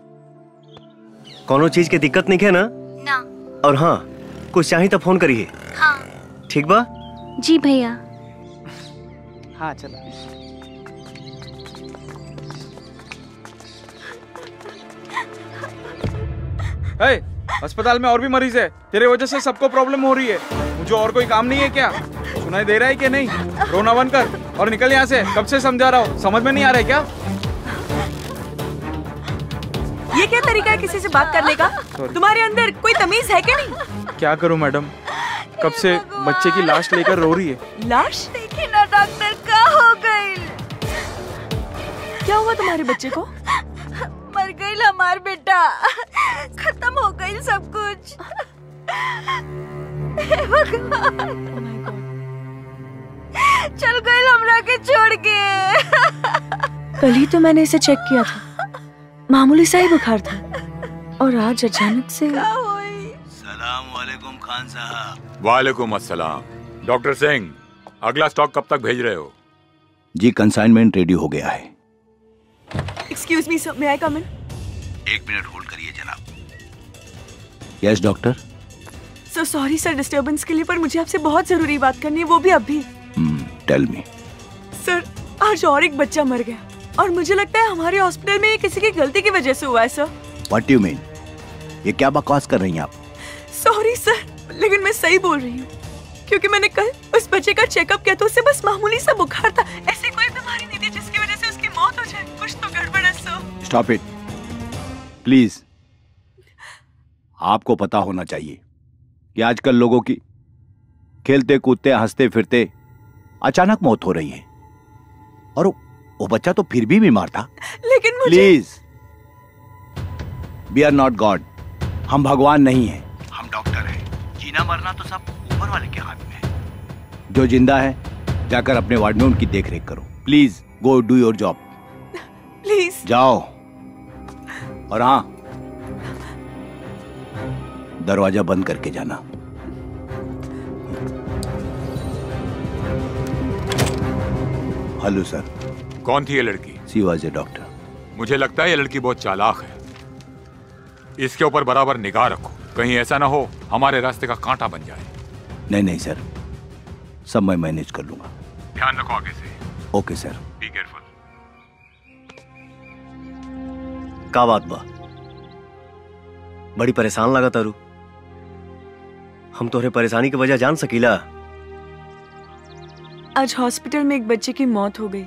कोनो चीज के दिक्कत नहीं है ना? ना। और हाँ, कुछ चाहिए तो फोन करिए। हाँ। ठीक बा? जी भैया। हाँ चलो। अस्पताल में और भी मरीज है, तेरे वजह से सबको प्रॉब्लम हो रही है। मुझे और कोई काम नहीं है क्या? सुनाई दे रहा है कि नहीं? रोना बंद कर और निकल यहाँ से। कब से समझा रहा हूँ, समझ में नहीं आ रहा है क्या? ये क्या तरीका है किसी से बात करने का? तुम्हारे अंदर कोई तमीज है क्या नहीं? क्या करूँ मैडम, कब से बच्चे की लाश लेकर रो रही है। लाश? देखिए ना डॉक्टर, क्या हो गई? क्या हुआ तुम्हारे बच्चे को? मर गई हमार बेटा, खत्म हो गई सब कुछ। चल गई हमरा के छोड़ के। कल ही तो मैंने इसे चेक किया था, मामूली सा ही बुखार था, और आज अचानक से। सलाम वालेकुम खान साहब। वालेकुम अस्सलाम। डॉक्टर सिंह, अगला स्टॉक कब तक भेज रहे हो? जी कंसाइनमेंट रेडी हो गया है। एक्सक्यूज मी सर, मे आई कम इन? 1 मिनट होल्ड करिए जनाब। Yes doctor. So sorry sir disturbance के लिए, पर मुझे आपसे बहुत जरूरी बात करनी है, वो भी अभी। Tell me. सर आज और एक बच्चा मर गया, और मुझे लगता है हमारे हॉस्पिटल में ये किसी की गलती की वजह से हुआ है sir. What do you mean? ये क्या बकवास कर रही हैं आप? सॉरी सर, लेकिन मैं सही बोल रही हूँ, क्योंकि मैंने कल उस बच्चे का चेकअप किया तो उसे बस मामूली सा बुखार था, ऐसी कोई बीमारी नहीं थी जिसकी वजह से उसकी मौत हो जाए। कुछ तो गड़बड़ है सर। Stop it please. आपको पता होना चाहिए कि आजकल लोगों की खेलते कूदते हंसते फिरते अचानक मौत हो रही है, और वो बच्चा तो फिर भी बीमार था। लेकिन मुझे please, we are not God. हम भगवान नहीं हैं, हम डॉक्टर हैं। जीना मरना तो सब ऊपर वाले के हाथ में है। जो जिंदा है जाकर अपने वार्ड में उनकी देखरेख करो। Please go do your job. Please जाओ। और हाँ, दरवाजा बंद करके जाना। Hello sir. कौन थी ये लड़की? She was a doctor. मुझे लगता है ये लड़की बहुत चालाक है। इसके ऊपर बराबर निगाह रखो, कहीं ऐसा ना हो हमारे रास्ते का कांटा बन जाए। नहीं नहीं सर, सब मैं मैनेज कर लूंगा। ध्यान रखो आगे से। Okay sir. Be careful. का बात बा? बड़ी परेशान लगा तारू। हम तोहरे परेशानी की वजह जान सकीला? आज हॉस्पिटल में एक बच्चे की मौत हो गई,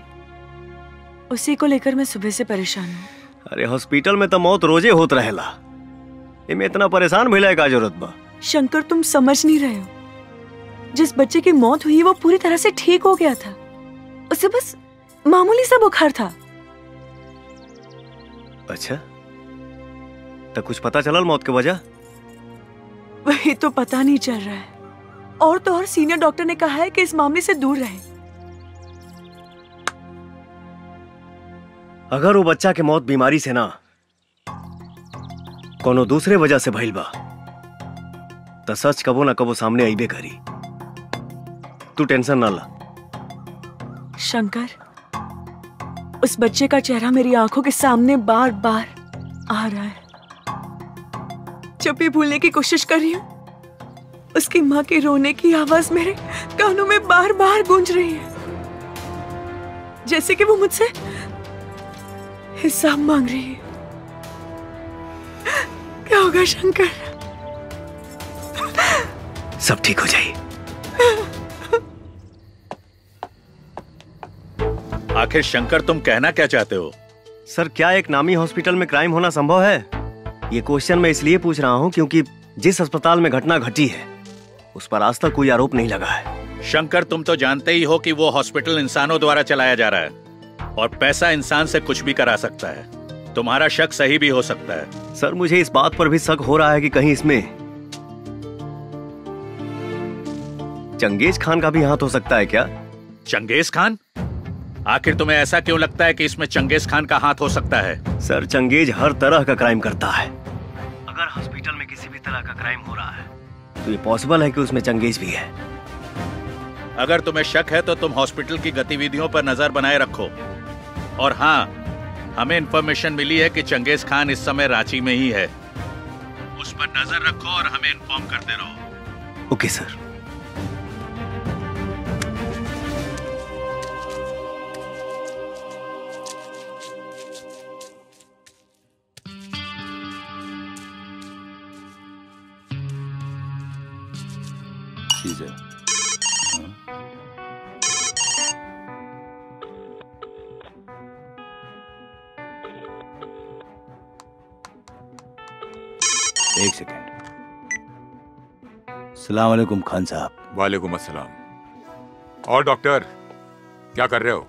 उसी को लेकर मैं सुबह से परेशान हूँ। अरे हॉस्पिटल में तो मौत रोजे होत रहेला, इमे इतना परेशान भइला का जरूरत बा? शंकर तुम समझ नहीं रहे हो, जिस बच्चे की मौत हुई वो पूरी तरह से ठीक हो गया था, उसे बस मामूली सा बुखार था। अच्छा, तो कुछ पता चलल मौत की वजह? वही तो पता नहीं चल रहा है, और तो और सीनियर डॉक्टर ने कहा है कि इस मामले से दूर रहे। अगर वो बच्चा के मौत बीमारी से ना कोनो दूसरे वजह से भइल बा तो सच कबो ना कबो सामने आईबे करी। तू टेंशन ना ला। शंकर, उस बच्चे का चेहरा मेरी आंखों के सामने बार बार आ रहा है। जब भी भूलने की कोशिश कर रही हूँ, उसकी माँ के रोने की आवाज मेरे कानों में बार बार गूंज रही है, जैसे कि वो मुझसे हिसाब मांग रही है। क्या होगा शंकर? सब ठीक हो जाए। आखिर शंकर तुम कहना क्या चाहते हो? सर, क्या एक नामी हॉस्पिटल में क्राइम होना संभव है? ये क्वेश्चन मैं इसलिए पूछ रहा हूँ क्योंकि जिस अस्पताल में घटना घटी है उस पर आज तक कोई आरोप नहीं लगा है। शंकर, तुम तो जानते ही हो कि वो हॉस्पिटल इंसानों द्वारा चलाया जा रहा है और पैसा इंसान से कुछ भी करा सकता है। तुम्हारा शक सही भी हो सकता है। सर, मुझे इस बात पर भी शक हो रहा है कि कहीं इसमें चंगेज खान का भी हाथ हो सकता है क्या? Genghis Khan? आखिर तुम्हें ऐसा क्यों लगता है कि इसमें चंगेज खान का हाथ हो सकता है? सर, चंगेज हर तरह का क्राइम करता है। अगर हॉस्पिटल में किसी भी तरह का क्राइम हो रहा है तो ये पॉसिबल है कि उसमें चंगेज भी है। अगर तुम्हें शक है तो तुम हॉस्पिटल की गतिविधियों पर नजर बनाए रखो। और हाँ, हमें इंफॉर्मेशन मिली है कि चंगेज खान इस समय रांची में ही है। उस पर नजर रखो और हमें इन्फॉर्म करते रहो। Okay sir. एक सेकंड। सलाम अलैकुम खान साहब। वालेकुम अस्सलाम। और डॉक्टर, क्या कर रहे हो?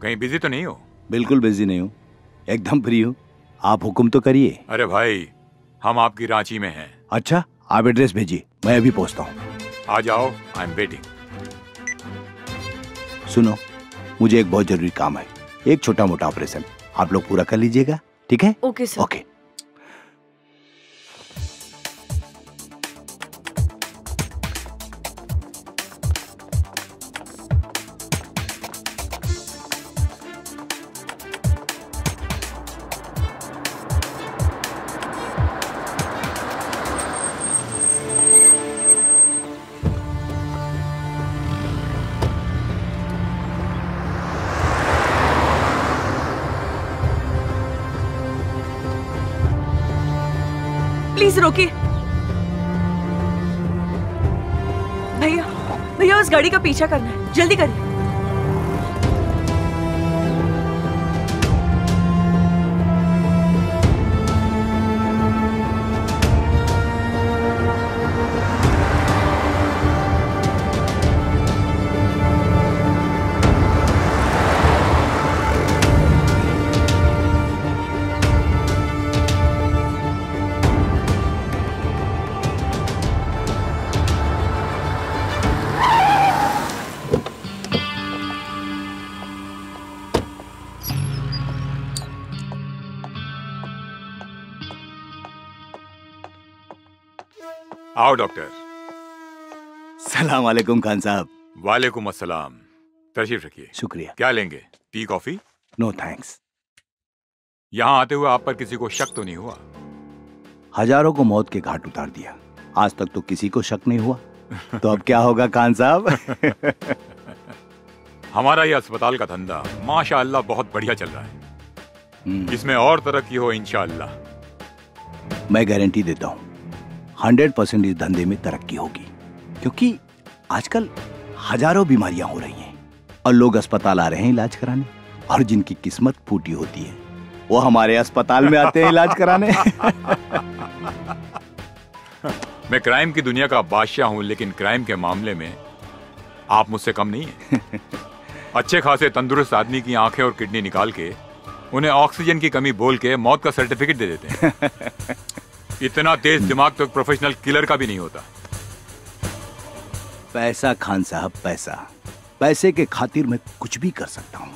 कहीं बिजी तो नहीं हो? बिल्कुल बिजी नहीं हूँ, एकदम फ्री हूँ। आप हुक्म तो करिए। अरे भाई, हम आपकी रांची में हैं। अच्छा, आप एड्रेस भेजिए, मैं अभी पहुँचता हूँ। आ जाओ, आई एम वेटिंग। सुनो, मुझे एक बहुत जरूरी काम है, एक छोटा मोटा ऑपरेशन, आप लोग पूरा कर लीजिएगा, ठीक है? Okay sir. ओके। प्लीज रोकिए। भैया, भैया उस गाड़ी का पीछा करना है, जल्दी करिए। आओ डॉक्टर। सलाम अलैकुम खान साहब। वालेकुम अस्सलाम। तशरीफ रखिए। शुक्रिया। क्या लेंगे? Tea coffee? No thanks. यहाँ आते हुए आप पर किसी को शक तो नहीं हुआ? हजारों को मौत के घाट उतार दिया, आज तक तो किसी को शक नहीं हुआ, तो अब क्या होगा खान साहब? हमारा ये अस्पताल का धंधा माशाअल्लाह बहुत बढ़िया चल रहा है। इसमें और तरक्की हो इंशाअल्लाह। मैं गारंटी देता हूँ 100% इस धंधे में तरक्की होगी, क्योंकि आजकल हजारों बीमारियां हो रही हैं और लोग अस्पताल आ रहे हैं इलाज कराने, और जिनकी किस्मत फूटी होती है वो हमारे अस्पताल में आते हैं इलाज कराने। मैं क्राइम की दुनिया का बादशाह हूं, लेकिन क्राइम के मामले में आप मुझसे कम नहीं हैं। अच्छे खासे तंदुरुस्त आदमी की आंखें और किडनी निकाल के उन्हें ऑक्सीजन की कमी बोल के मौत का सर्टिफिकेट दे देते हैं। इतना तेज दिमाग तो प्रोफेशनल किलर का भी नहीं होता। पैसा खान साहब, पैसा, पैसे के खातिर मैं कुछ भी कर सकता हूँ।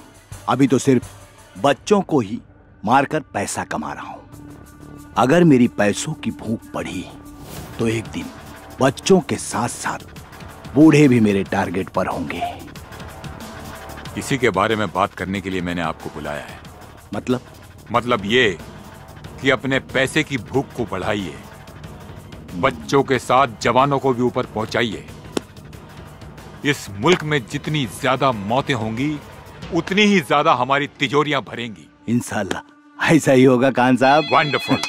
अभी तो सिर्फ बच्चों को ही मारकर पैसा कमा रहा हूँ। अगर मेरी पैसों की भूख बढ़ी तो एक दिन बच्चों के साथ साथ बूढ़े भी मेरे टारगेट पर होंगे। इसी के बारे में बात करने के लिए मैंने आपको बुलाया है। मतलब ये कि अपने पैसे की भूख को बढ़ाइए बच्चों के साथ जवानों को भी ऊपर पहुंचाइए। इस मुल्क में जितनी ज्यादा मौतें होंगी उतनी ही ज्यादा हमारी तिजोरियां भरेंगी। इंशाल्लाह ऐसा ही होगा खान साहब। वंडरफुल।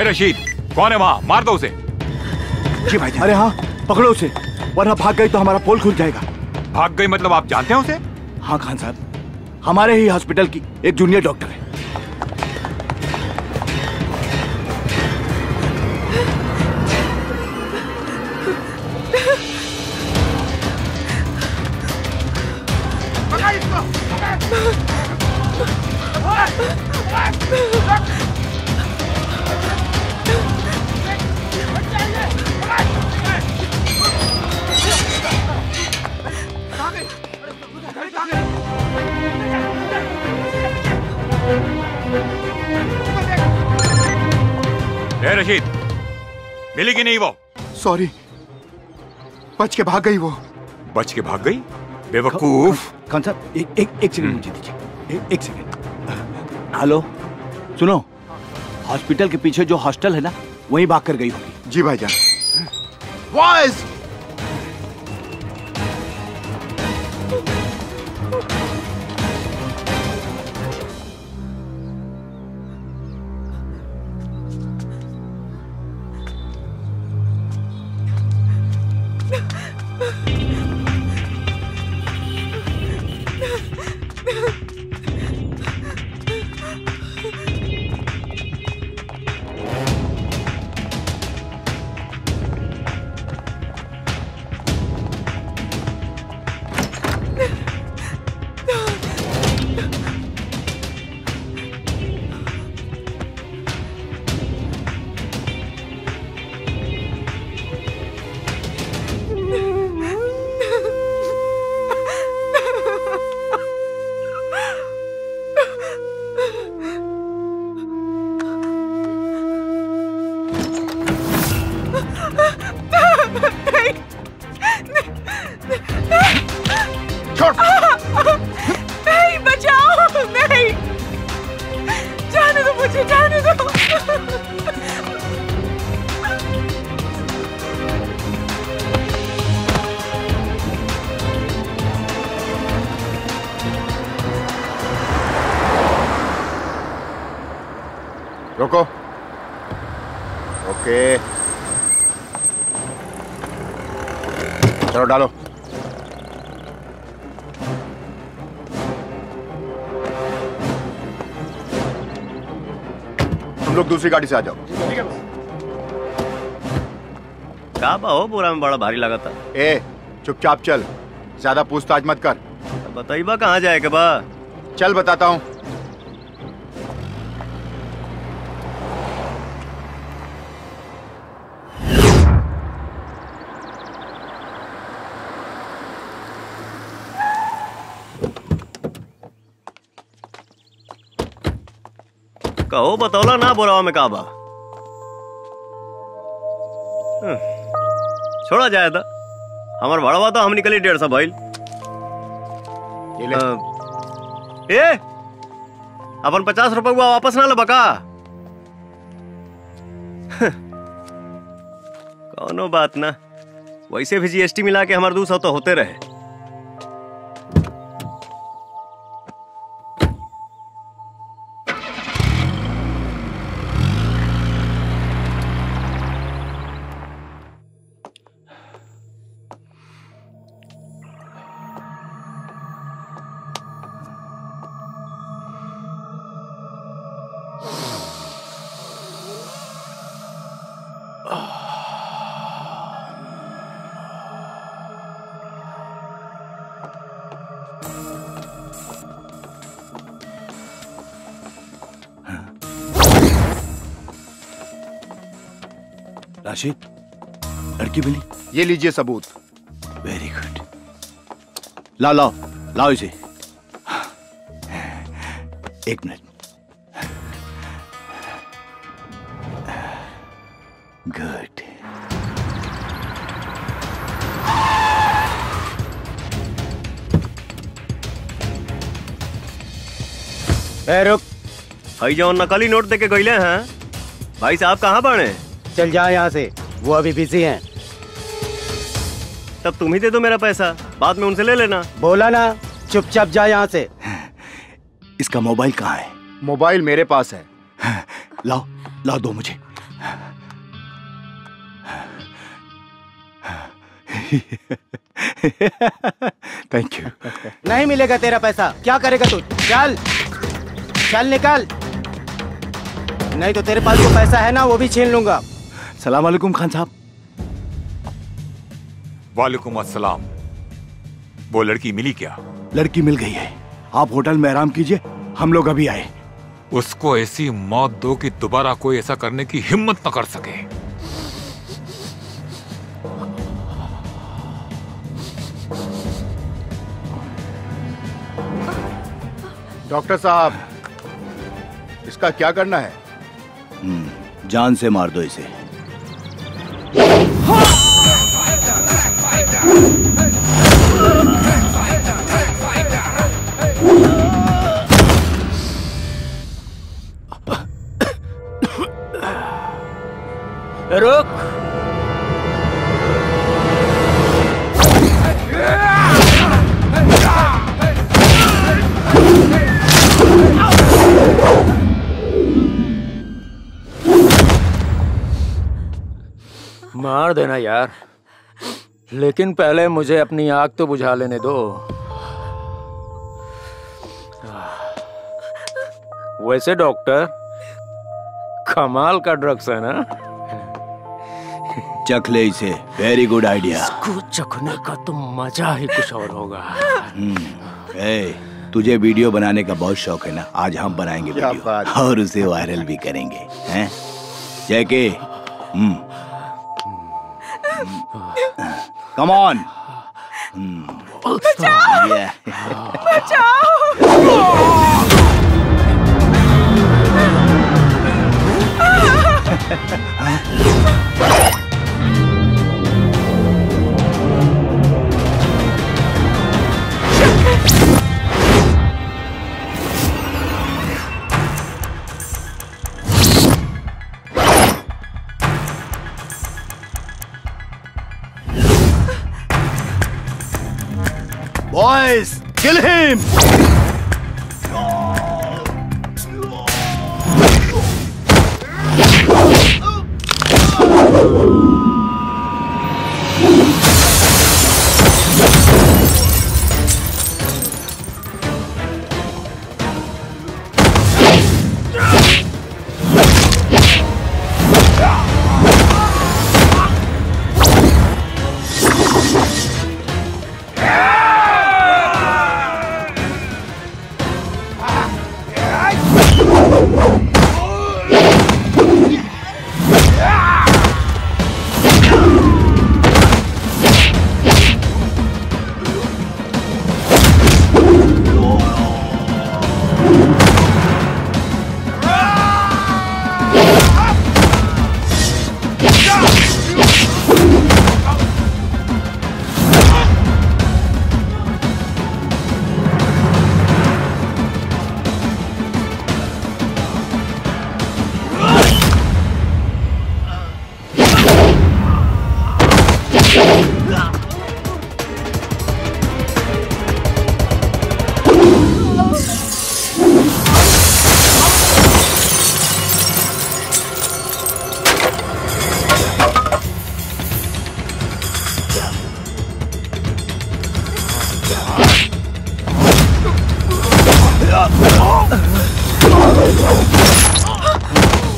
रशीद, कौन है वहां? मार दो उसे। जी भाई। अरे हाँ, पकड़ो उसे, वरना भाग गई तो हमारा पोल खुल जाएगा। भाग गई मतलब आप जानते हैं उसे? हाँ खान साहब, हमारे ही हॉस्पिटल की एक जूनियर डॉक्टर है। रशीद, मिली कि नहीं वो? सॉरी, बच के भाग गई वो। बच के भाग गई? बेवकूफ। खान साहब एक सेकंड मुझे दीजिए, एक सेकंड। हेलो, सुनो, हॉस्पिटल के पीछे जो हॉस्टल है ना, वहीं भाग कर गई होगी। जी भाईजान। बॉयज, नहीं, बचाओ, नहीं, जाने दो मुझे, जाने दो। रोको। ओके, चलो डालो। तुम लोग दूसरी गाड़ी से आ जाओ। का बा हो, बोरा में बड़ा भारी लगा था। ए, चुपचाप चल, ज्यादा पूछताछ मत कर। बताइबा कहाँ जाए के बा? चल बताता हूँ। कहो बतौला ना बोरावा में का बा। छोड़ा जाए था, हमार भड़वा तो हम निकली 150 भाई। ए, अपन 50 रुपए वापस ना लबका। कौनो बात ना, वैसे भी जीएसटी मिला के हमारे 200 तो होते रहे। राशिद, लड़की मिली? ये लीजिए सबूत। Very good. लाओ लाओ लाओ इसे। एक मिनट। गुड। रुक, हई जौन नकली नोट देके गईले हैं भाई साहब कहाँ बने? चल जा यहाँ से, वो अभी बिजी हैं। तब तुम ही दे दो मेरा पैसा, बाद में उनसे ले लेना। बोला ना, चुपचाप जा यहाँ से। इसका मोबाइल कहाँ है? मोबाइल मेरे पास है। लाओ लाओ, दो मुझे। Thank you. नहीं मिलेगा तेरा पैसा, क्या करेगा तू? चल चल निकल, नहीं तो तेरे पास जो पैसा है ना वो भी छीन लूंगा। सलाम वालेकुम खान साहब। वालेकुम अस्सलाम। वो लड़की मिली क्या? लड़की मिल गई है, आप होटल में आराम कीजिए, हम लोग अभी आए। उसको ऐसी मौत दो कि दोबारा कोई ऐसा करने की हिम्मत न कर सके। डॉक्टर साहब, इसका क्या करना है? जान से मार दो इसे। रुक। मार देना यार, लेकिन पहले मुझे अपनी आग तो बुझा लेने दो। वैसे डॉक्टर, कमाल का ड्रग्स है ना? चख ले इसे, वेरी गुड आइडिया। इसको चखने का तो मजा ही कुछ और होगा। तुझे वीडियो बनाने का बहुत शौक है ना, आज हम बनाएंगे वीडियो और उसे वायरल भी करेंगे, हैं? जैके, कम ऑन। बचाओ! बचाओ! Boys, kill him!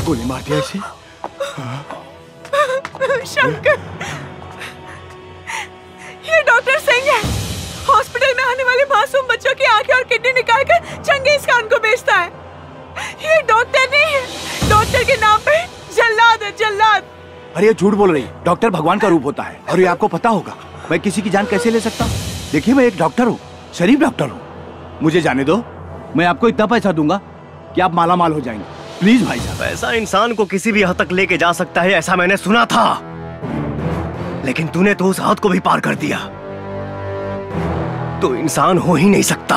गोली मार दिया इसे। शंकर, ये डॉक्टर सिंह है, हॉस्पिटल में आने वाले मासूम बच्चों की आंखें और किडनी निकालकर चंगेज खान को बेचता है। ये डॉक्टर नहीं है, डॉक्टर के नाम पे जल्लाद है, जल्लाद। अरे ये झूठ बोल रही, डॉक्टर भगवान का रूप होता है और ये आपको पता होगा। मैं किसी की जान कैसे ले सकता हूँ? देखिए मैं एक डॉक्टर हूँ, शरीफ डॉक्टर हूँ, मुझे जाने दो। मैं आपको इतना पैसा दूंगा कि आप माला माल हो जाएंगे। प्लीज भाई साहब। पैसा इंसान को किसी भी हद तक लेके जा सकता है, ऐसा मैंने सुना था, लेकिन तूने तो उस हद को भी पार कर दिया। तो इंसान हो ही नहीं सकता।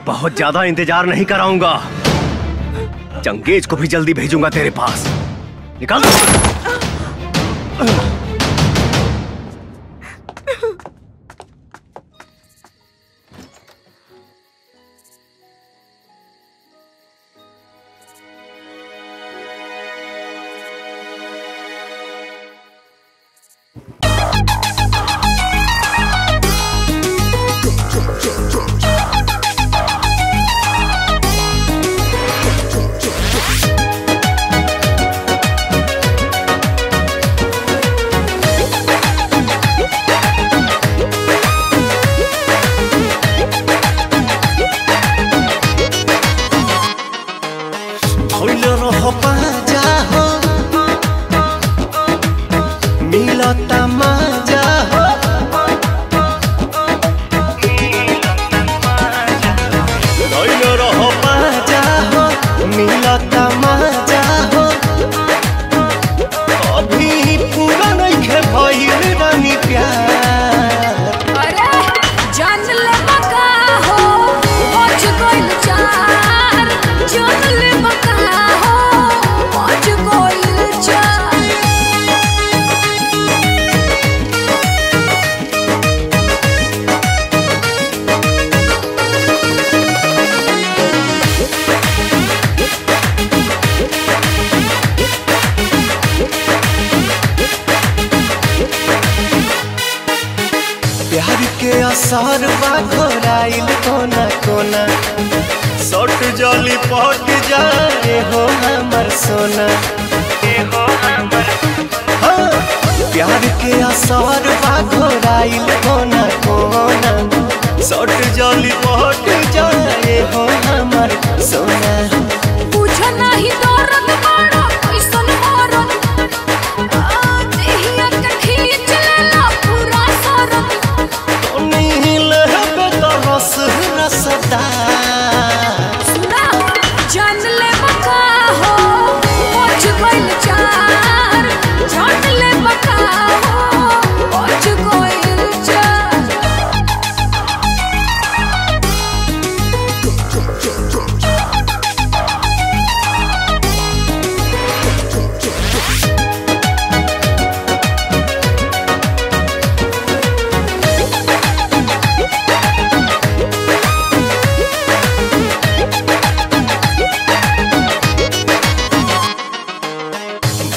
बहुत ज्यादा इंतजार नहीं कराऊंगा। चंगेज को भी जल्दी भेजूंगा तेरे पास। निकल।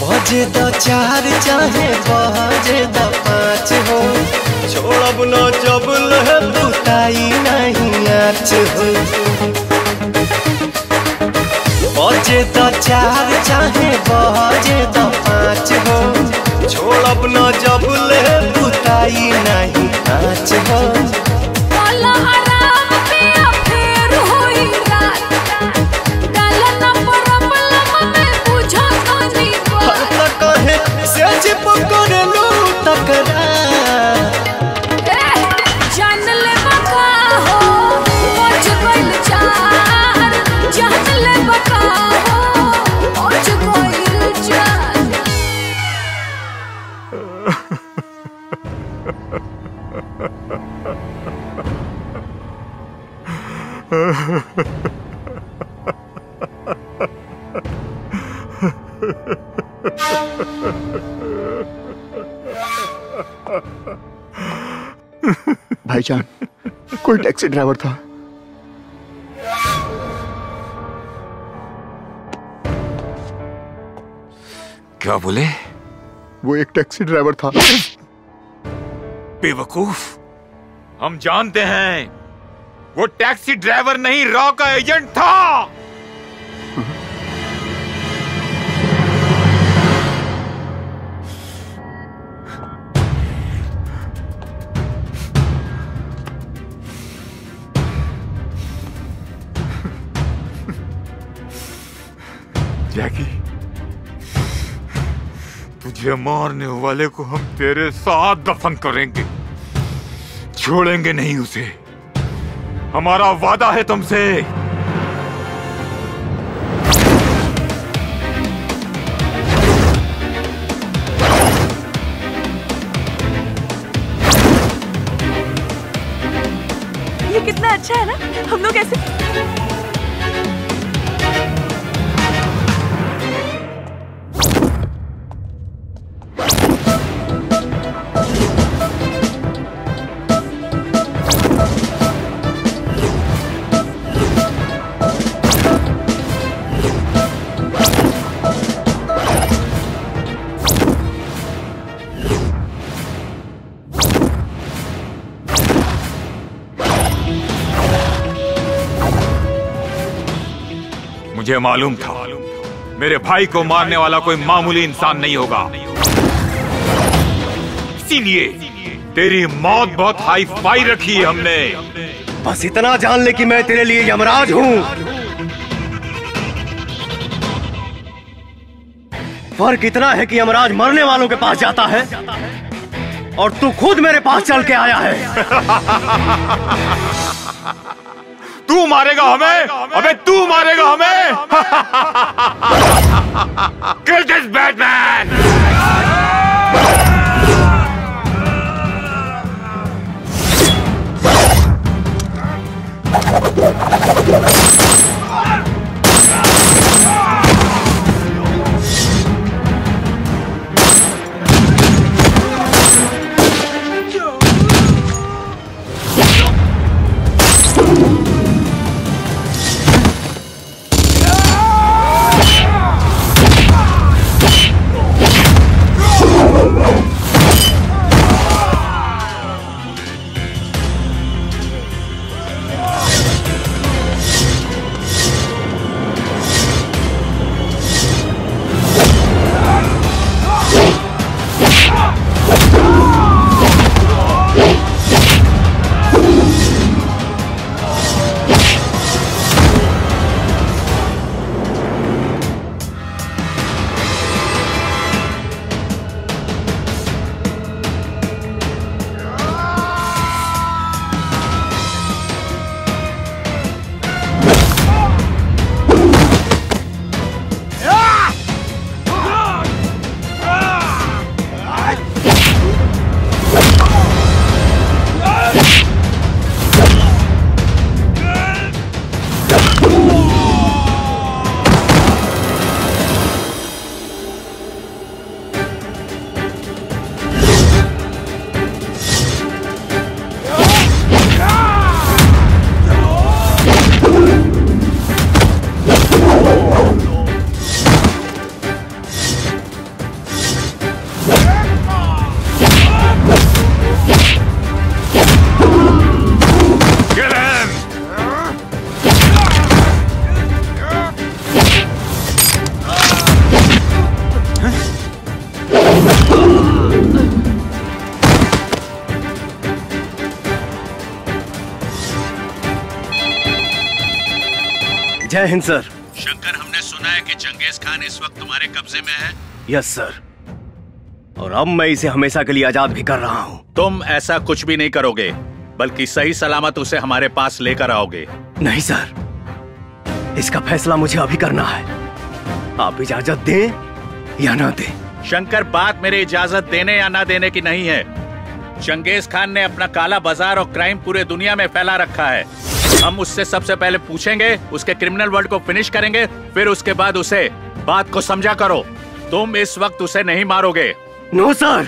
बजे द 4 चाहे बजे द 5 हो, छोड़ब न जब लह बुताई नहीं आँच हो। बजे द 4 चाहे बजे द 5 हो, छोड़ब न जब लह बुताई नहीं आँच हो। भाईजान, कोई टैक्सी ड्राइवर था। क्या बोले? वो एक टैक्सी ड्राइवर था। बेवकूफ, हम जानते हैं वो टैक्सी ड्राइवर नहीं, रॉ का एजेंट था। जैकी, तुझे मारने वाले को हम तेरे साथ दफन करेंगे, छोड़ेंगे नहीं उसे। हमारा वादा है तुमसे। ये ये कितना अच्छा है ना, हम लोग ऐसे। मुझे मालूम था मेरे भाई को मारने वाला कोई मामूली इंसान नहीं होगा, इसीलिए तेरी मौत बहुत हाई फाई रखी है हमने। बस इतना जान ले कि मैं तेरे लिए यमराज हूं। फर्क इतना है कि यमराज मरने वालों के पास जाता है और तू खुद मेरे पास चल के आया है। तू मारेगा हमें? अबे तू मारेगा हमें? Kill this Batman! जय हिंद सर। शंकर, हमने सुना है कि चंगेज खान इस वक्त तुम्हारे कब्जे में है। यस सर, और अब मैं इसे हमेशा के लिए आजाद भी कर रहा हूँ। तुम ऐसा कुछ भी नहीं करोगे, बल्कि सही सलामत उसे हमारे पास लेकर आओगे। नहीं सर, इसका फैसला मुझे अभी करना है। आप इजाजत दें या ना दें। शंकर, बात मेरे इजाजत देने या ना देने की नहीं है। चंगेज खान ने अपना काला बाजार और क्राइम पूरे दुनिया में फैला रखा है। हम उससे सबसे पहले पूछेंगे, उसके क्रिमिनल वर्ल्ड को फिनिश करेंगे, फिर उसके बाद उसे बात को समझा करो। तुम इस वक्त उसे नहीं मारोगे। No sir.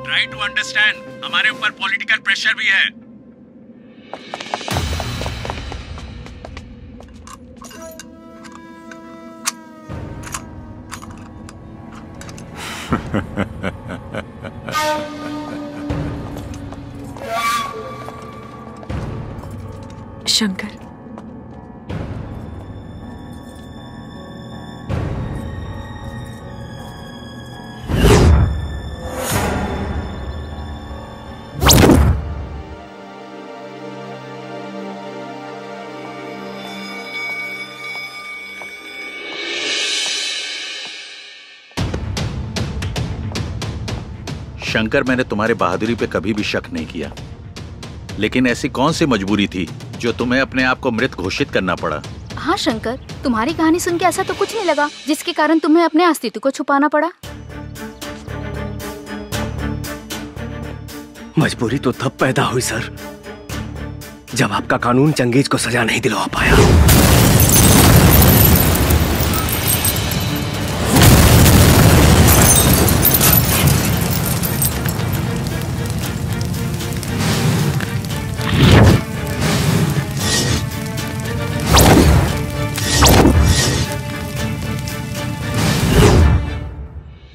Try to understand, हमारे ऊपर पॉलिटिकल प्रेशर भी है। शंकर, शंकर, मैंने तुम्हारे बहादुरी पे कभी भी शक नहीं किया, लेकिन ऐसी कौन सी मजबूरी थी जो तुम्हें अपने आप को मृत घोषित करना पड़ा? हाँ शंकर, तुम्हारी कहानी सुन के ऐसा तो कुछ नहीं लगा जिसके कारण तुम्हें अपने अस्तित्व को छुपाना पड़ा। मजबूरी तो तब पैदा हुई सर, जब आपका कानून चंगेज को सजा नहीं दिलवा पाया।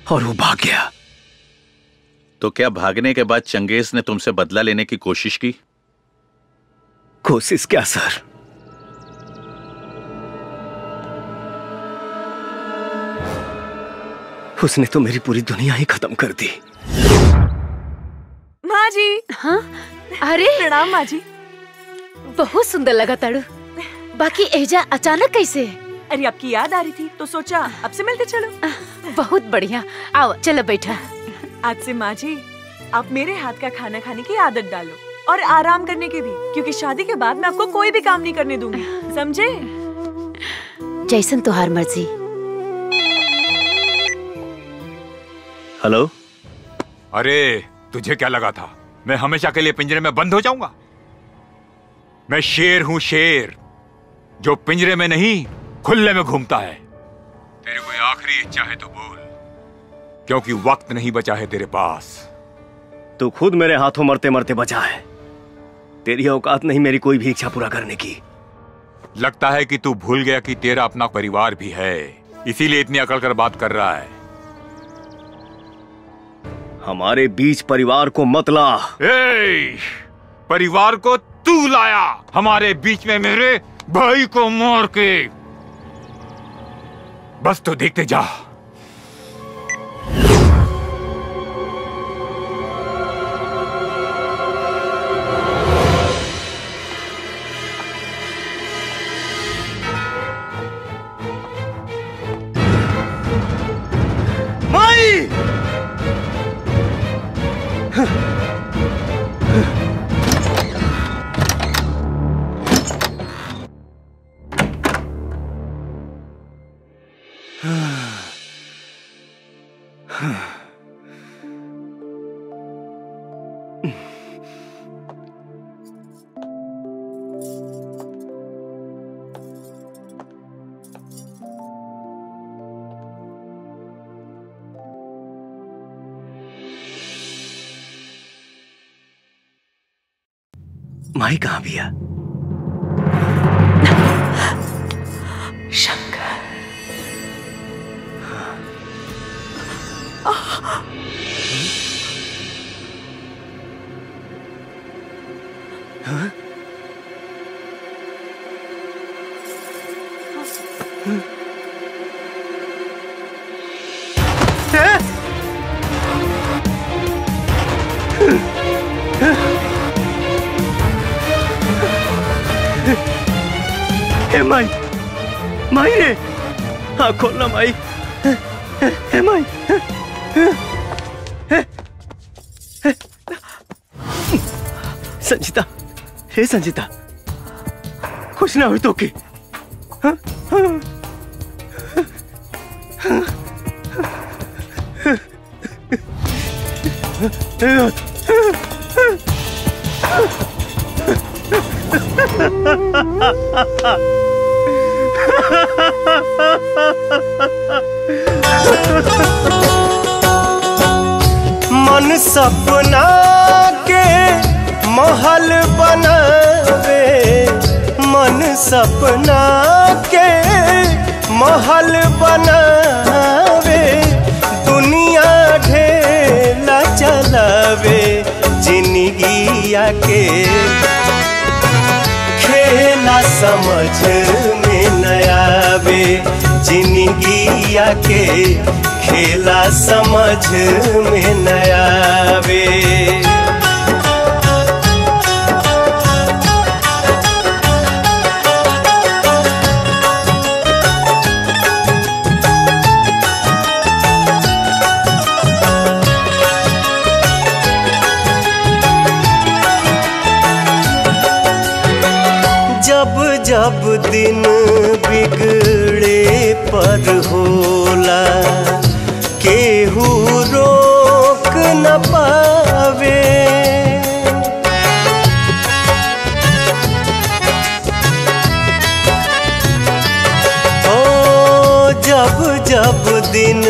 और वो भाग गया। तो क्या भागने के बाद चंगेज ने तुमसे बदला लेने की कोशिश की? कोशिश क्या सर, उसने तो मेरी पूरी दुनिया ही खत्म कर दी। माँ जी। हाँ अरे प्रणाम माँ जी। बहुत सुंदर लगा ताड़ू। बाकी एजा अचानक कैसे? अरे आपकी याद आ रही थी तो सोचा अब से मिलते चलो। बहुत बढ़िया, आओ चलो बैठा। आज से माँ जी आप मेरे हाथ का खाना खाने की आदत डालो और आराम करने की भी, क्योंकि शादी के बाद मैं आपको कोई भी काम नहीं करने दूंगी, समझे? जैसन तुहार मर्जी। हेलो। अरे तुझे क्या लगा था मैं हमेशा के लिए पिंजरे में बंद हो जाऊंगा? मैं शेर हूं, शेर जो पिंजरे में नहीं खुले में घूमता है। तेरी कोई आखिरी इच्छा है तो बोल, क्योंकि वक्त नहीं बचा है तेरे पास। तू खुद मेरे हाथों मरते मरते बचा है। तेरी औकात नहीं मेरी कोई भी इच्छा पूरा करने की। लगता है कि तू भूल गया कि तेरा अपना परिवार भी है, इसीलिए इतनी अकड़ कर बात कर रहा है। हमारे बीच परिवार को मत ला। परिवार को तू लाया हमारे बीच में, मेरे भाई को मार के। बस तो देखते जा। माई! माई कहाँ भी है? शंकर। हाँ? हे माई, माई रे, हाँ खोलना माई। हे माई, संजीता, हे संजीता, कुछ ना हुई तो की? हाँ? हाँ? मन सपना के महल बनावे, मन सपना के महल बनावे, दुनिया ढेला चलावे, जिंदगिया के खेला समझ में न आवे, जिंदगिया के खेला समझ में न आवे। जब जब दिन बिगड़े पर होला, केहू रोक न पावे। जब दिन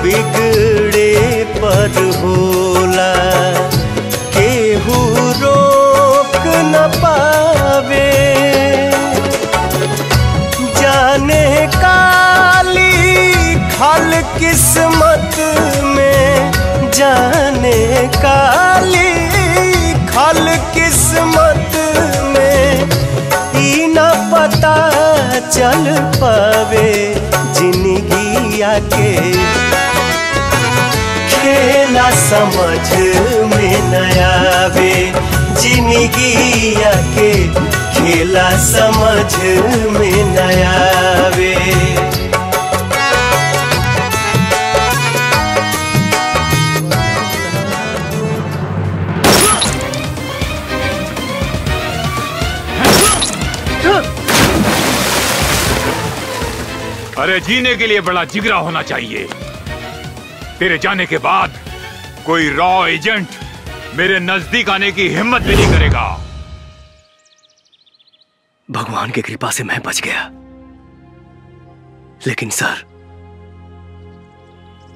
बिगड़े पर होला, केहू रोक न पावे। जाने काली खल किस्मत में, जाने काली खल किस्मत में, ई न पता चल पावे जिंदगिया के खेला समझ में न आवे। जिंदगिया के खेला समझ में न आवे। अरे जीने के लिए बड़ा जिगरा होना चाहिए। तेरे जाने के बाद कोई रॉ एजेंट मेरे नजदीक आने की हिम्मत भी नहीं करेगा। भगवान की कृपा से मैं बच गया, लेकिन सर,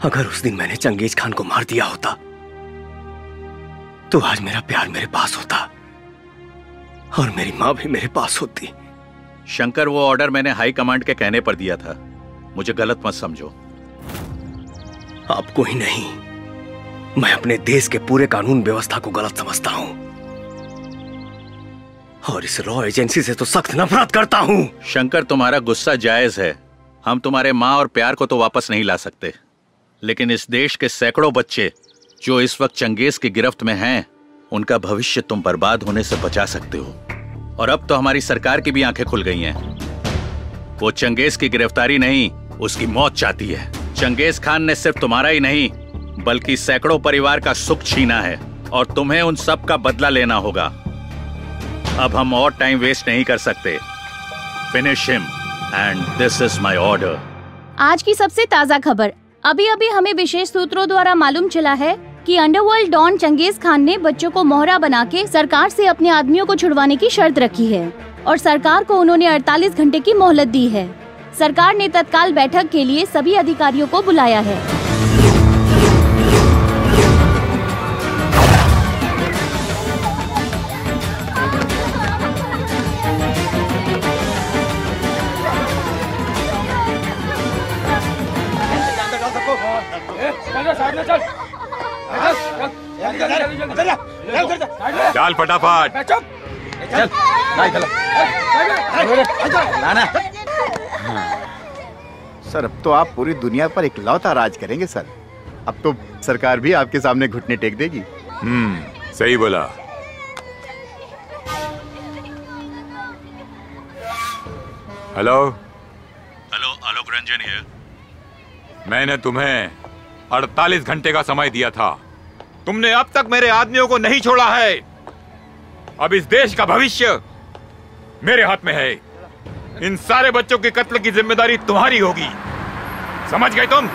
अगर उस दिन मैंने चंगेज खान को मार दिया होता तो आज मेरा प्यार मेरे पास होता और मेरी मां भी मेरे पास होती। शंकर, वो ऑर्डर मैंने हाई कमांड के कहने पर दिया था, मुझे गलत मत समझो। आपको ही नहीं, मैं अपने देश के पूरे कानून व्यवस्था को गलत समझता हूं और इस रॉ एजेंसी से तो सख्त नफरत करता हूं। शंकर, तुम्हारा गुस्सा जायज है। हम तुम्हारे माँ और प्यार को तो वापस नहीं ला सकते, लेकिन इस देश के सैकड़ों बच्चे जो इस वक्त चंगेज की गिरफ्त में हैं, उनका भविष्य तुम बर्बाद होने से बचा सकते हो। और अब तो हमारी सरकार की भी आंखें खुल गई हैं। वो चंगेज की गिरफ्तारी नहीं, उसकी मौत चाहती है। चंगेज खान ने सिर्फ तुम्हारा ही नहीं बल्कि सैकड़ों परिवार का सुख छीना है और तुम्हें उन सब का बदला लेना होगा। अब हम और टाइम वेस्ट नहीं कर सकते। Finish him and this is my order. आज की सबसे ताज़ा खबर। अभी अभी हमें विशेष सूत्रों द्वारा मालूम चला है कि अंडरवर्ल्ड डॉन चंगेज खान ने बच्चों को मोहरा बना के सरकार से अपने आदमियों को छुड़वाने की शर्त रखी है और सरकार को उन्होंने 48 घंटे की मोहलत दी है। सरकार ने तत्काल बैठक के लिए सभी अधिकारियों को बुलाया है। डाल फटाफट। सर, अब तो आप पूरी दुनिया पर इकलौता राज करेंगे सर। अब तो सरकार भी आपके सामने घुटने टेक देगी। सही बोला। Hello hello, Alok Ranjan here. मैंने तुम्हें 48 घंटे का समय दिया था, तुमने अब तक मेरे आदमियों को नहीं छोड़ा है। अब इस देश का भविष्य मेरे हाथ में है। इन सारे बच्चों के कत्ल की जिम्मेदारी तुम्हारी होगी, समझ गए तुम?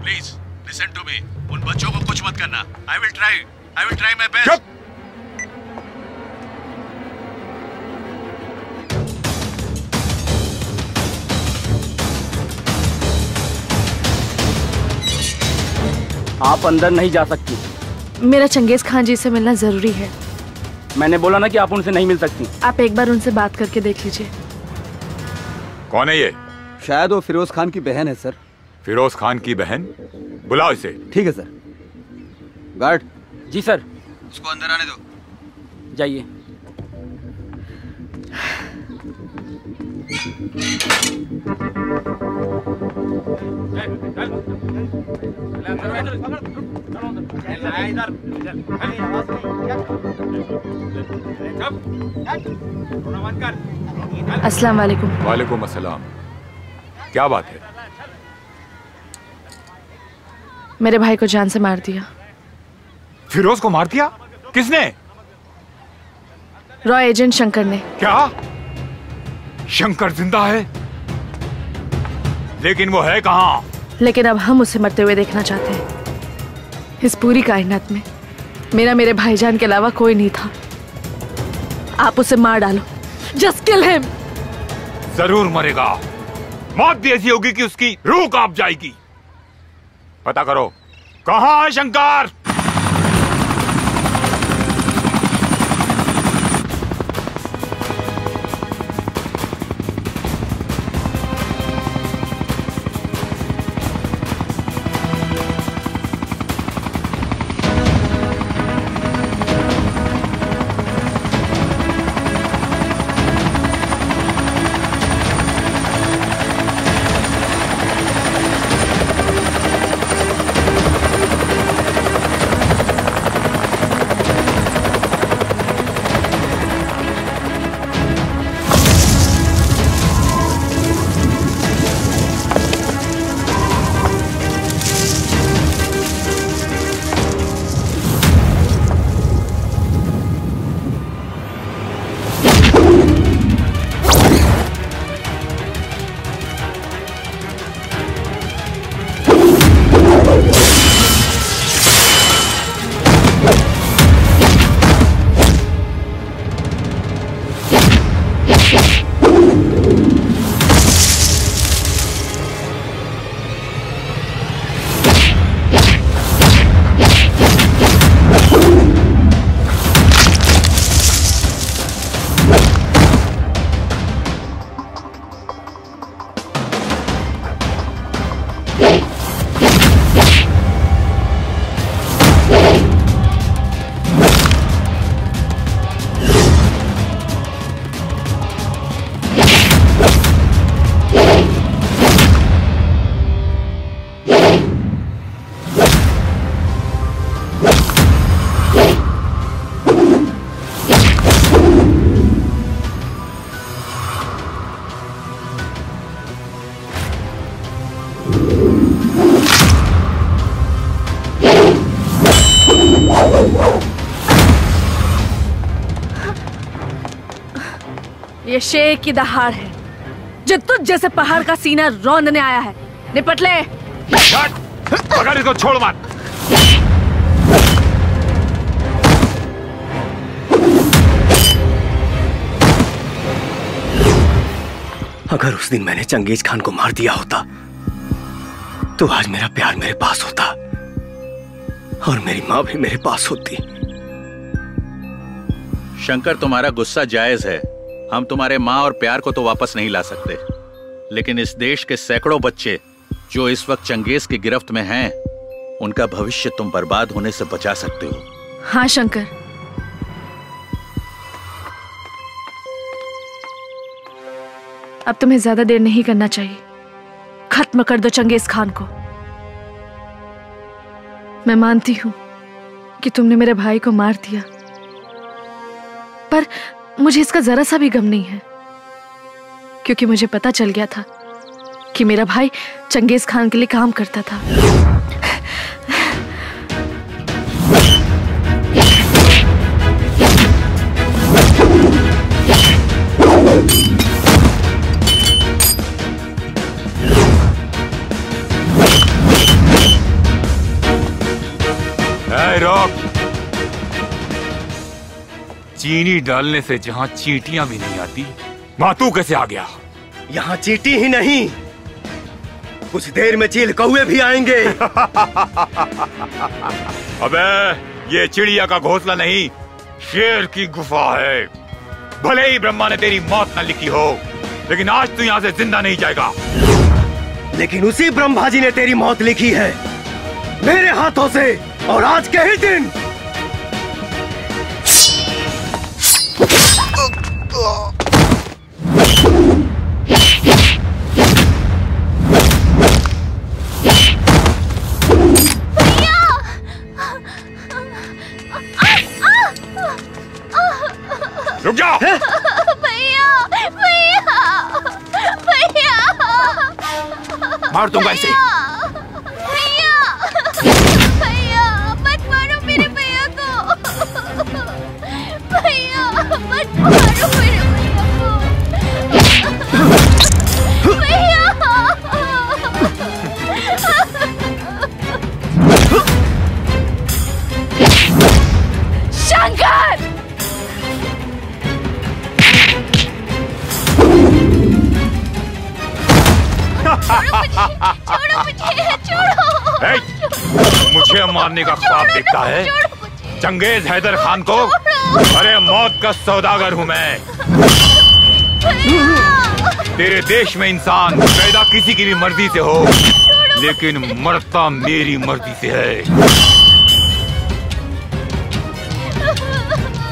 Please listen to me. उन बच्चों को कुछ मत करना। I will try my best. आप अंदर नहीं जा सकती। मेरा चंगेज खान जी से मिलना जरूरी है। मैंने बोला ना कि आप उनसे नहीं मिल सकती। आप एक बार उनसे बात करके देख लीजिए। कौन है ये? शायद वो फिरोज खान की बहन है सर। फिरोज खान की बहन? बुलाओ इसे। ठीक है सर। गार्ड। जी सर। उसको अंदर आने दो। जाइए। अस्सलाम वालेकुम। वालेकुम अस्सलाम। क्या बात है? मेरे भाई को जान से मार दिया। फिरोज को मार दिया? किसने? रॉ एजेंट शंकर ने। क्या? शंकर जिंदा है? लेकिन वो है कहाँ? लेकिन अब हम उसे मरते हुए देखना चाहते हैं। इस पूरी कायनात में मेरे भाईजान के अलावा कोई नहीं था। आप उसे मार डालो। Just kill him. जरूर मरेगा। मौत भी ऐसी होगी कि उसकी रूह कांप जाएगी। पता करो कहाँ है शंकर। ये शेर की दहाड़ है जो तुझ जैसे पहाड़ का सीना रौंदने आया है। निपट ले। पकड़ इसको, छोड़ मत। अगर उस दिन मैंने चंगेज खान को मार दिया होता तो आज मेरा प्यार मेरे पास होता और मेरी माँ भी मेरे पास होती। शंकर, तुम्हारा गुस्सा जायज है। हम तुम्हारे माँ और प्यार को तो वापस नहीं ला सकते, लेकिन इस देश के सैकड़ों बच्चे जो इस वक्त चंगेज की गिरफ्त में हैं, उनका भविष्य तुम बर्बाद होने से बचा सकते हो। हाँ शंकर, अब तुम्हें ज्यादा देर नहीं करना चाहिए। खत्म कर दो चंगेज खान को। मैं मानती हूं कि तुमने मेरे भाई को मार दिया, पर मुझे इसका जरा सा भी गम नहीं है, क्योंकि मुझे पता चल गया था कि मेरा भाई चंगेज खान के लिए काम करता था। रोक। चीनी डालने से जहां चींटियां भी नहीं आती, वहां तू कैसे आ गया? यहाँ चींटी ही नहीं, कुछ देर में चील कौवे भी आएंगे। अबे, ये चिड़िया का घोंसला नहीं, शेर की गुफा है। भले ही ब्रह्मा ने तेरी मौत न लिखी हो, लेकिन आज तू यहाँ से जिंदा नहीं जाएगा। लेकिन उसी ब्रह्मा जी ने तेरी मौत लिखी है मेरे हाथों से, और आज के ही दिन। रुक जा। भैया, भैया, भैया, मार दूंगा इसे। शंकर! मुझे मारने का ख्वाब देखता है? चंगेज हैदर खान को? अरे मौत का सौदागर हूं मैं। तेरे देश में इंसान पैदा किसी की भी मर्जी से हो, लेकिन मरता मेरी मर्जी से है।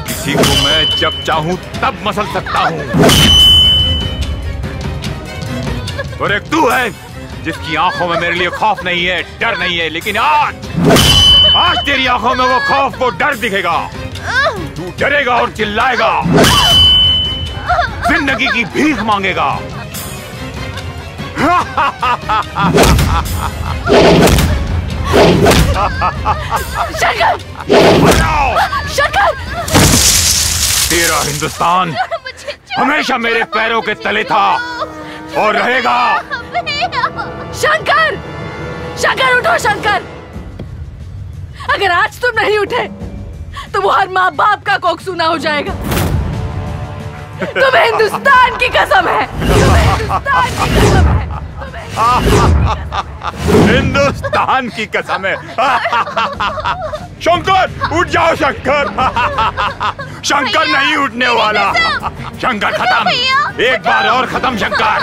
किसी को मैं जब चाहूं तब मसल सकता हूं। और एक तू है जिसकी आंखों में मेरे लिए खौफ नहीं है, डर नहीं है, लेकिन आज तेरी आंखों में वो खौफ, वो डर दिखेगा। तू डरेगा और चिल्लाएगा, जिंदगी की भीख मांगेगा। शंकर! शंकर! तेरा हिंदुस्तान हमेशा मेरे पैरों के तले था और रहेगा। शंकर! शंकर उठो शंकर! अगर आज तुम नहीं उठे तो वो हर माँ बाप का कोख सूना हो जाएगा। तुम्हें हिंदुस्तान की कसम है, तुम्हें हिंदुस्तान की कसम है। हिंदुस्तान की कसम है। शंकर उठ जाओ शंकर। शंकर नहीं उठने वाला। शंकर खत्म, एक बार और खत्म Shankar.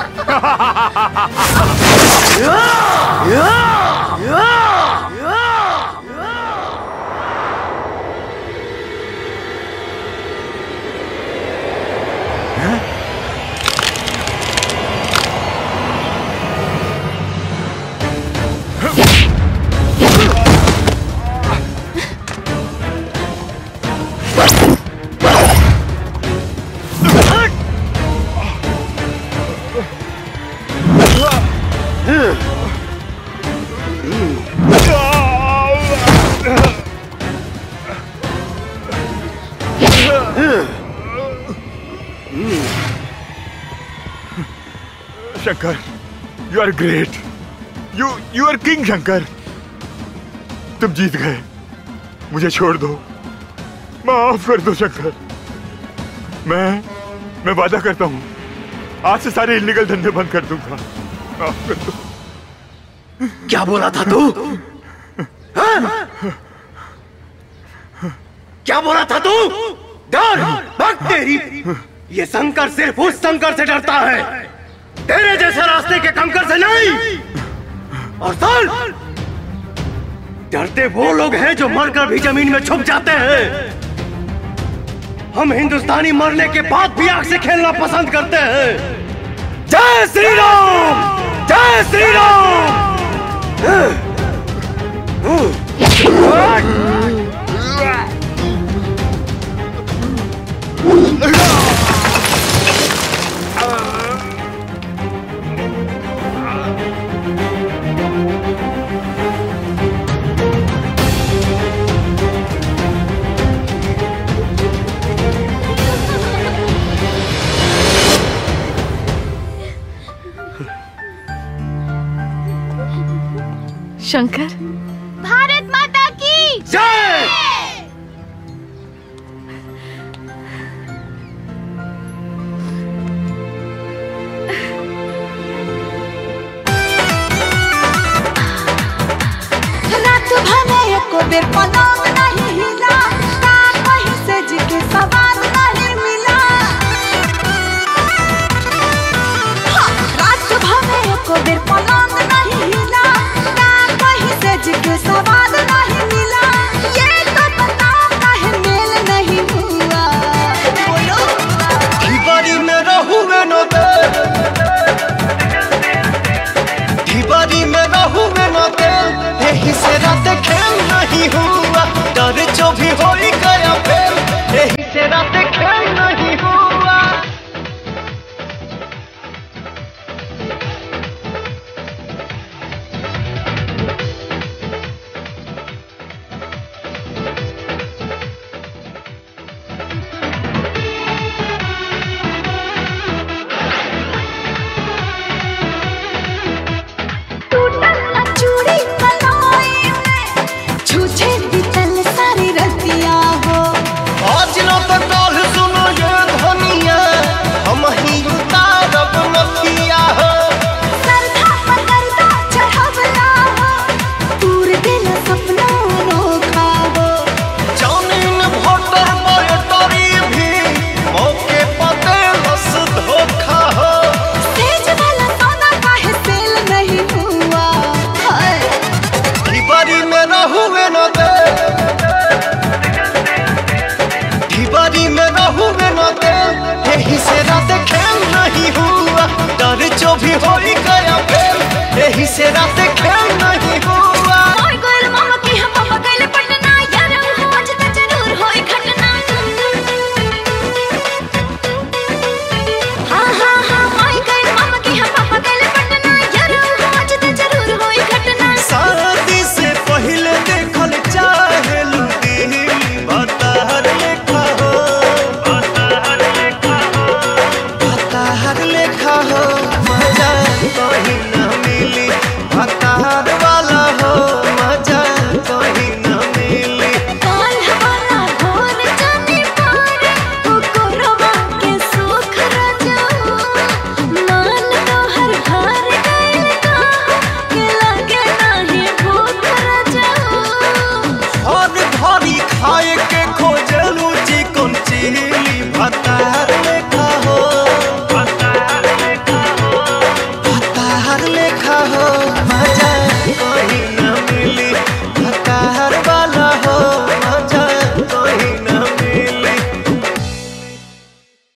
Shankar, you are great. You are king Shankar. तुम जीत गए, मुझे छोड़ दो, माफ कर दो शंकर। मैं वादा करता हूँ आज से सारे इलीगल धंधे बंद कर दूंगा। माफ कर दो। क्या बोला था तू? क्या बोला था तू? डर भग तेरी। ये शंकर सिर्फ उस शंकर से डरता है, तेरे जैसे रास्ते के कंकर से नहीं। और सुन, डरते वो लोग हैं जो मरकर भी जमीन में छुप जाते हैं। हम हिंदुस्तानी मरने के बाद भी आग से खेलना पसंद करते हैं। जय श्री राम, जय श्री राम। शंकर,